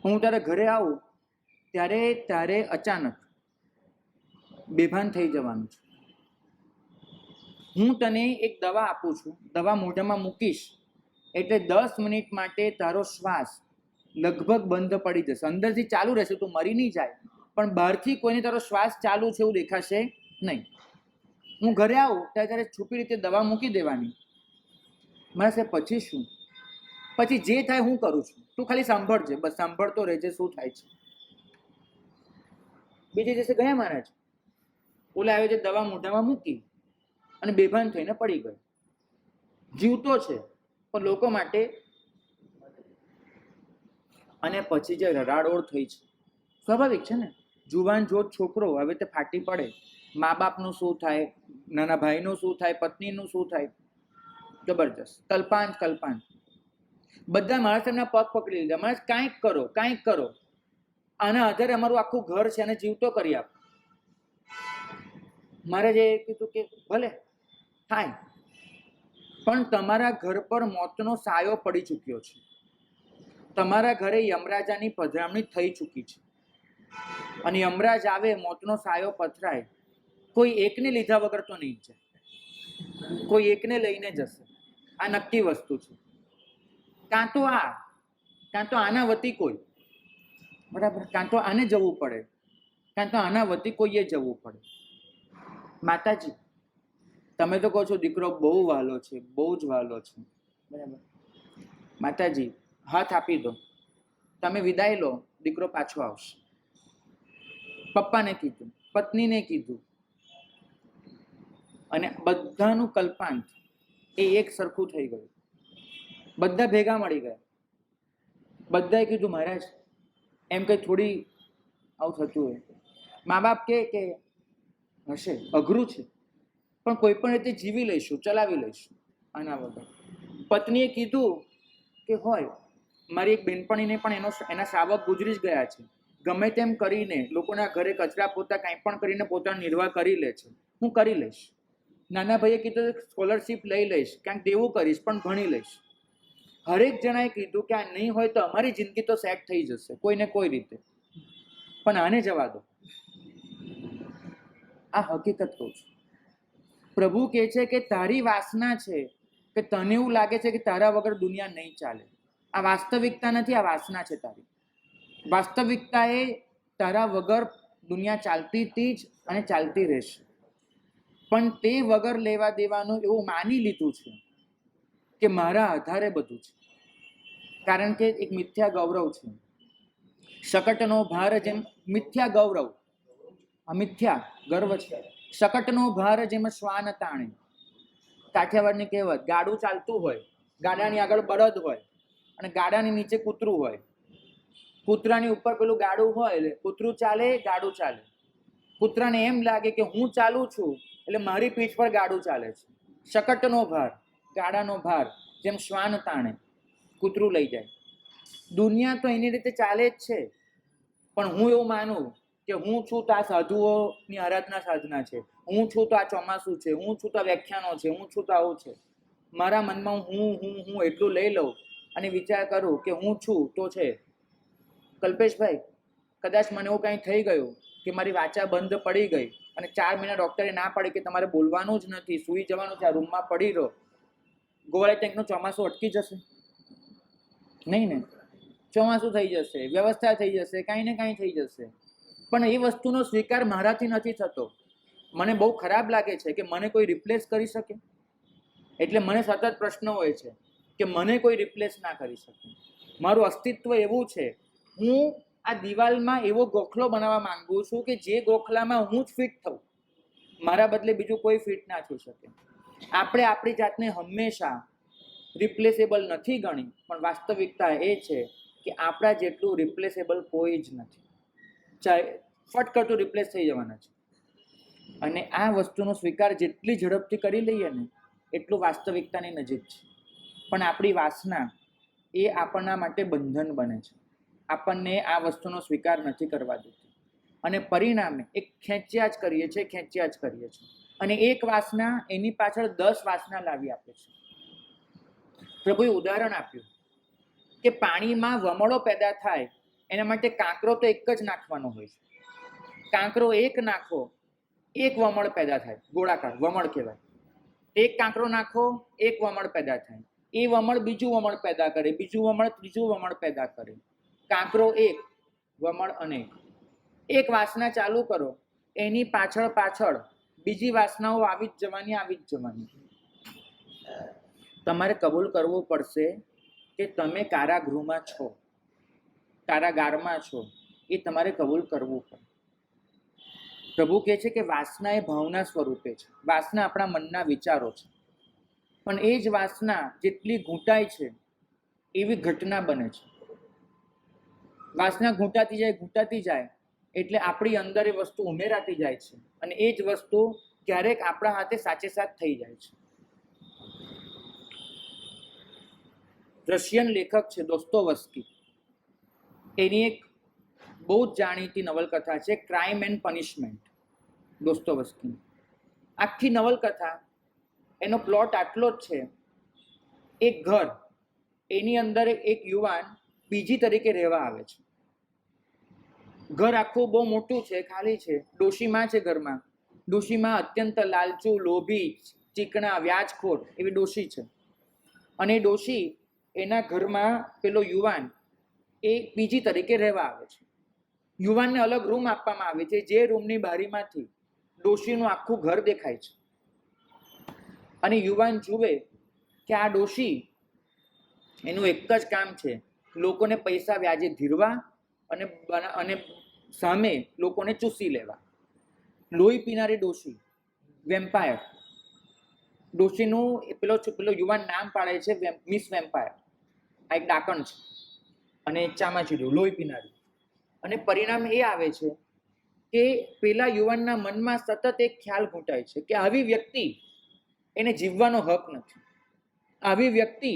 હું તારા ઘરે આવું ત્યારે તારે અચાનક બેભાન થઈ જવાનું છે. હું તને એક દવા આપું છું, દવા મોઢામાં મૂકીશ એટલે 10 મિનિટ માટે તારો શ્વાસ લગભગ બંધ પડી જશે. અંદરથી ચાલુ રહેશે, તું મરી નહીં જાય, પણ બહારથી કોઈને તારો શ્વાસ ચાલુ છે એવું દેખાશે નહીં. હું ઘરે આવું ત્યારે છુપી રીતે દવા મૂકી દેવાની. મારા સાહેબ પછી શું? પછી જે થાય હું કરું છું, તું ખાલી સાંભળજે, બસ સાંભળતો રહેજે શું થાય છે. બીજે દિવસે ગયા મહારાજ, ઓલા આવ્યો છે, દવા મોઢામાં મૂકી અને બેભાન થઈને પડી ગયો. જીવતો છે પણ લોકો માટે. અને પછી જે રડાડોળ થઈ છે, સ્વાભાવિક છે ને, જુવાન જોત છોકરો હવે તે ફાટી પડે. મા બાપનું શું થાય, નાના ભાઈનું શું થાય, પત્નીનું શું થાય, જબરજસ્ત કલ્પાંત. બધા મારા સાહેબના પગ પકડી લીધા. મારે કાંઈક કરો, કાંઈક કરો, આના આધારે અમારું આખું ઘર છે, અને જીવતો કરી આપો. મારે જે કીધું કે ભલે થાય, પણ તમારા ઘર પર મોતનો સાયો પડી ચૂક્યો છે. તમારા ઘરે યમરાજાની પધરામણી થઈ ચૂકી છે, અને યમરાજ આવે, મોતનો સાયો પથરાય, કોઈ એકને લીધા વગર તો નહીં જાય, કોઈ એકને લઈને જશે. આ નક્કી વસ્તુ છે. કાં તો આના વતી કોઈ, બરાબર, કાં તો આને જવું પડે, કાં તો આના વતી કોઈએ જવું પડે. માતાજી, તમે તો કહો છો દીકરો બહુ વહાલો છે, બહુ જ વહાલો છે, બરાબર. માતાજી હાથ આપી દો, તમે વિદાય લો, દીકરો પાછો આવશે. પપ્પાને કીધું, પત્નીને કીધું, અને બધાનું કલ્પાંત એ એક સરખું થઈ ગયું. બધા ભેગા મળી ગયા. બધાએ કીધું મહારાજ એમ કંઈ થોડી આવું થતું હોય. મા બાપ કે હશે, અઘરું છે, પણ કોઈ પણ રીતે જીવી લઈશું, ચલાવી લઈશું આના વગર. પત્નીએ કીધું કે હોય, મારી એક બેનપણીને પણ એના શાવક ગુજરી જ ગયા છે, ગમે તેમ કરીને લોકોના ઘરે કચરા પોતા કાંઈ પણ કરીને પોતાનો નિર્વાહ કરી લે છે, હું કરી લઈશ. નાના ભાઈએ કીધું સ્કોલરશીપ લઈ લઈશ, ક્યાંક દેવું કરીશ, પણ ભણી લઈશ. હરેક જણાએ કીધું કે આ નહીં હોય તો અમારી જિંદગી તો સેટ થઈ જશે કોઈને કોઈ રીતે, પણ આને જવા દો. આ હકીકત કહું છું. પ્રભુ કહે છે કે તારી વાસના છે કે તને એવું લાગે છે કે તારા વગર દુનિયા નહીં ચાલે. આ વાસ્તવિકતા નથી, આ વાસના છે તારી. વાસ્તવિકતા એ તારા વગર દુનિયા ચાલતી હતી જ અને ચાલતી રહેશે, પણ તે વગર લેવા દેવાનું એવું માની લીધું છે કે મારા આધારે બધું છે. કારણ કે એક મિથ્યા ગૌરવ છે, શકટનો ભાર જેમ મિથ્યા ગૌરવ, આ મિથ્યા ગર્વ છે. શકટનો ભાર જેમ શ્વાન તાણે. કાઠિયાવાડની કહેવત, ગાડું ચાલતું હોય, ગાડાની આગળ બળદ હોય અને ગાડાની નીચે કૂતરું હોય. કૂતરાની ઉપર પેલું ગાડું હોય એટલે કૂતરું ચાલે, ગાડું ચાલે. કૂતરાને એમ લાગે કે હું ચાલું છું એટલે મારી પીઠ પર ગાડું ચાલે છે. શકટનો ભાર, ગાડાનો ભાર જેમ શ્વાન તાણે. કૂતરું લઈ જાય. દુનિયા તો એની રીતે ચાલે જ છે, પણ હું એવું માનું કે હું છું તો આ સાધુઓની આરાધના સાધના છે, હું છું તો આ ચોમાસું છે, હું છું તો આ વ્યાખ્યાનો છે, હું છું તો આવું છે. મારા મનમાં હું એટલું લઈ લઉં અને વિચાર કરું કે હું છું તો છે. કલ્પેશભાઈ, કદાચ મને એવું કંઈ થઈ ગયું કે મારી વાચા બંધ પડી ગઈ અને 4 મહિના ડૉક્ટરે ના પાડી કે તમારે બોલવાનું જ નથી, સૂઈ જવાનું છે, આ રૂમમાં પડી રહો, ગોવાળી ટેન્કનું ચોમાસું અટકી જશે? નહીં ને. ચોમાસું થઈ જશે, વ્યવસ્થા થઈ જશે, કાંઈ ને કાંઈ થઈ જશે, પણ એ વસ્તુનો સ્વીકાર મારાથી નથી થતો. મને બહુ ખરાબ લાગે છે કે મને કોઈ રિપ્લેસ કરી શકે, એટલે મને સતત પ્રશ્ન હોય છે કે મને કોઈ રિપ્લેસ ના કરી શકે. મારું અસ્તિત્વ એવું છે, હું આ દિવાલમાં એવો ગોખલો બનાવવા માંગુ છું કે જે ગોખલામાં હું જ ફિટ થઉં, મારા બદલે બીજું કોઈ ફિટ ના થઈ શકે. આપણે આપણી જાતને હંમેશા રિપ્લેસેબલ નથી ગણી, પણ વાસ્તવિકતા એ છે કે આપણા જેટલું રિપ્લેસેબલ કોઈ જ નથી. ચાહે ફટ કરતું રિપ્લેસ થઈ જવાના છે. અને આ વસ્તુનો સ્વીકાર જેટલી ઝડપથી કરી લઈએ ને એટલું વાસ્તવિકતાની નજીક છે. પણ આપણી વાસના એ આપણના માટે બંધન બને છે, આપણને આ વસ્તુનો સ્વીકાર નથી કરવા દેતી, અને પરિણામે એક ખેંચ્યા જ કરીએ છીએ. અને એક વાસના એની પાછળ 10 વાસના લાવી આપે છે. પ્રભુએ ઉદાહરણ આપ્યું કે પાણીમાં વમળો પેદા થાય એના માટે કાંકરો તો એક જ નાખવાનો હોય છે. કાંકરો એક નાખો, એક વમળ પેદા થાય, ગોળાકાર વમળ કહેવાય. એક કાંકરો નાખો, એક વમળ પેદા થાય, એ વમળ બીજું વમળ પેદા કરે, બીજું વમળ ત્રીજું વમળ પેદા કરે. કાંકરો એક, વમળ અનેક. એક વાસના ચાલુ કરો, એની પાછળ બીજી વાસનાઓ આવી જ જવાની. તમારે કબૂલ કરવું પડશે કે તમે કારાગૃહમાં છો, કારાગારમાં છો, એ તમારે કબૂલ કરવું પડે. પ્રભુ કહે છે કે વાસના એ ભાવના સ્વરૂપે છે. વાસના આપણા મનના વિચારો છે, પણ એ જ વાસના જેટલી ઘૂંટાય છે એવી ઘટના બને છે. વાસના ઘૂંટાતી જાય એટલે આપણી અંદર એ વસ્તુ ઉમેરાતી જાય છે, અને એ જ વસ્તુ ક્યારેક આપણા હાથે સાચે સાથ થઈ જાય છે. રશિયન લેખક છે દોસ્તોવસ્કી, એની એક બહુ જ જાણીતી નવલકથા છે ક્રાઇમ એન્ડ પનિશમેન્ટ. દોસ્તોવસ્કી આખી નવલકથા, એનો પ્લોટ આટલો જ છે. એક ઘર, એની અંદર એક યુવાન બીજી તરીકે રહેવા આવે છે. ઘર આખું બહુ મોટું છે, ખાલી છે. ડોશીમાં છે ઘરમાં. ડોશીમાં અત્યંત લાલચુ, લોભી, ચીકણા, વ્યાજખોર એવી ડોશી છે. અને ડોશી એના ઘરમાં પેલો યુવાન એ બીજી તરીકે રહેવા આવે છે. યુવાનને અલગ રૂમ આપવામાં આવે છે, જે રૂમની બારીમાંથી ડોશીનું આખું ઘર દેખાય છે. અને યુવાન જુએ કે આ ડોશી, એનું એક જ કામ છે, લોકોને પૈસા વ્યાજે ધીરવા અને સામે લોકોને ચૂસી લેવા. લોહી પીનારી ડોશી, વેમ્પાયર. ડોશીનું પેલો યુવાન નામ પાડે છે મિસ વેમ્પાયર. આ એક ડાકણ છે અને ચામાચીડું, લોહી પીનારી. અને પરિણામ એ આવે છે કે પેલા યુવાનના મનમાં સતત એક ખ્યાલ ઘૂંટાય છે કે આવી વ્યક્તિ એને જીવવાનો હક નથી. આવી વ્યક્તિ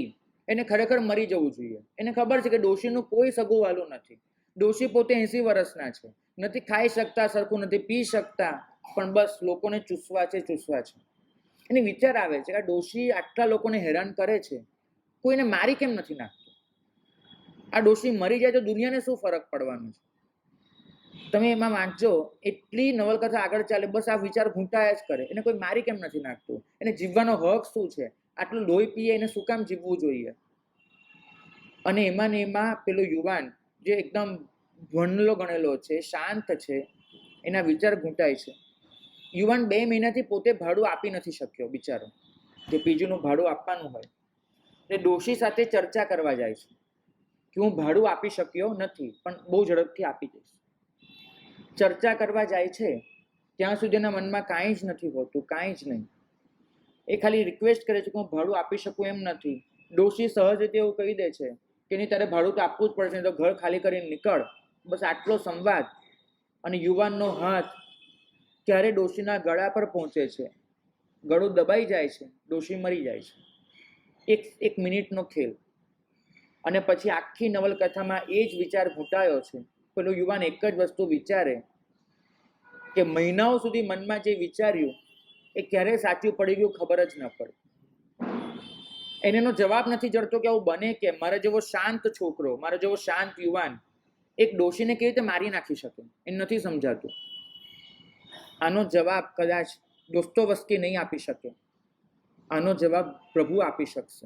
એને ખરેખર મરી જવું જોઈએ. એને ખબર છે કે ડોશીનું કોઈ સગું વાલું નથી. ડોશી પોતે 80 વર્ષના છે, નથી ખાઈ શકતા સરખું, નથી પી શકતા, પણ બસ લોકોને ચૂસવા છે. એને વિચાર આવે છે કે આ ડોશી આટલા લોકોને હેરાન કરે છે, કોઈને મારી કેમ નથી નાખતું? આ ડોશી મરી જાય તો દુનિયાને શું ફરક પડવાનો છે? તમે એમાં વાંચજો, એટલી નવલકથા આગળ ચાલે, બસ આ વિચાર ઘૂંટાયા જ કરે. એને કોઈ મારી કેમ નથી નાખતું? એને જીવવાનો હક શું છે? આટલું લોહી પીએ એને શું કામ જીવવું જોઈએ? અને એમાં ને એમાં પેલો યુવાન જે એકદમ ભણેલો ગણેલો છે, શાંત છે, એના વિચાર ઘૂંટાય છે. યુવાન 2 મહિનાથી પોતે ભાડું આપી નથી શક્યો, બિચારો, જે પીજીનું ભાડું આપવાનું હોય. એ ડોશી સાથે ચર્ચા કરવા જાય છે કે હું ભાડું આપી શક્યો નથી, પણ બહુ ઝડપથી આપી દઈશ. ચર્ચા કરવા જાય છે ત્યાં સુધી એના મનમાં કાંઈ જ નથી હોતું, કાંઈ જ નહીં. એ ખાલી રિક્વેસ્ટ કરે છે કે હું ભાડું આપી શકું એમ નથી. ડોશી સહજ રીતે એવું કહી દે છે કે નહીં, તારે ભાડું તો આપવું જ પડશે, તો ઘર ખાલી કરીને નીકળ. બસ આટલો સંવાદ. અને યુવાનનો હાથ ક્યારે ડોશીના ગળા પર પહોંચે છે, ગળું દબાઈ જાય છે, ડોશી મરી જાય છે. એક મિનિટનો ખેલ. અને પછી આખી નવલકથામાં એ જ વિચાર ઘૂંટાયો છે. પેલો યુવાન એક જ વસ્તુ વિચારે કે મહિનાઓ સુધી મનમાં જે વિચાર્યું એ ક્યારે સાચું પડી ગયું ખબર જ ન પડે. એનો જવાબ નથી જડતો કે આવું બને કે મારા જેવો શાંત છોકરો, મારા જેવો શાંત યુવાન એક ડોશીને કેવી રીતે મારી નાખી શકે, એ નથી સમજાતું. આનો જવાબ કદાચ દોસ્તોવસ્કી નહીં આપી શકે, આનો જવાબ પ્રભુ આપી શકશે.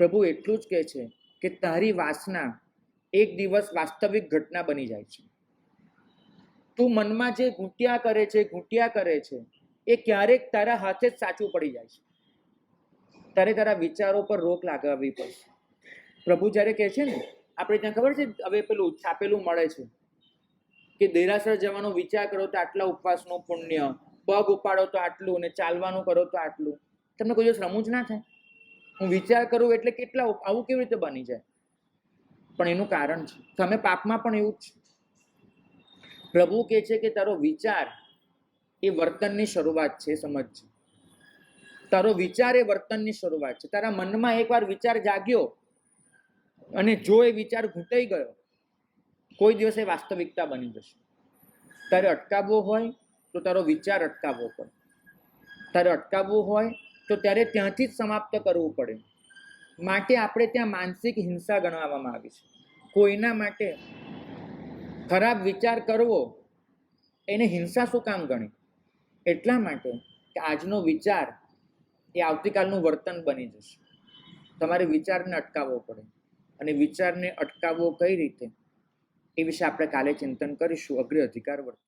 પ્રભુ એટલું જ કહે છે કે તારી વાસના એક દિવસ વાસ્તવિક ઘટના બની જાય છે. તું મનમાં જે ઘૂંટ્યા કરે છે એ ક્યારેક તારા હાથે જ સાચું પડી જાય છે. તારે તારા વિચારો પર રોક લગાવવી પડશે. પ્રભુ જ્યારે કહે છે ને, આપણે ત્યાં ખબર છે હવે પેલું છાપેલું મળે છે કે દેરાસર જવાનો વિચાર કરો તો આટલા ઉપવાસનું પુણ્ય, પગ ઉપાડો તો આટલું, ને ચાલવાનું કરો તો આટલું. તમને કોઈ દિવસ રમૂજ ના થાય? હું વિચાર કરું એટલે કેટલા, આવું કેવી રીતે બની જાય? પણ એનું કારણ છે. તમે પાપમાં પણ એવું જ છે. પ્રભુ કહે છે કે તારો વિચાર એ વર્તનની શરૂઆત છે, સમજજો. તારો વિચાર એ વર્તનની શરૂઆત છે. તારા મનમાં એકવાર વિચાર જાગ્યો અને જો એ વિચાર ઘૂંટાઈ ગયો, કોઈ દિવસ એ વાસ્તવિકતા બની જશે. તારે અટકાવવો હોય તો તારો વિચાર અટકાવવો પડે. તારે અટકાવવું હોય તો ત્યારે ત્યાંથી જ સમાપ્ત કરવું પડે. માટે આપણે ત્યાં માનસિક હિંસા ગણવામાં આવી છે. કોઈના માટે ખરાબ વિચાર કરવો એને હિંસા શું કામ ગણી? એટલા માટે કે આજનો વિચાર એ આવતીકાલનું વર્તન બની જશે. તમારે વિચારને અટકાવવો પડે, અને વિચારને અટકાવવો કઈ રીતે એ વિશે આપણે કાલે ચિંતન કરીશું. અગ્ર અધિકાર વર્તન.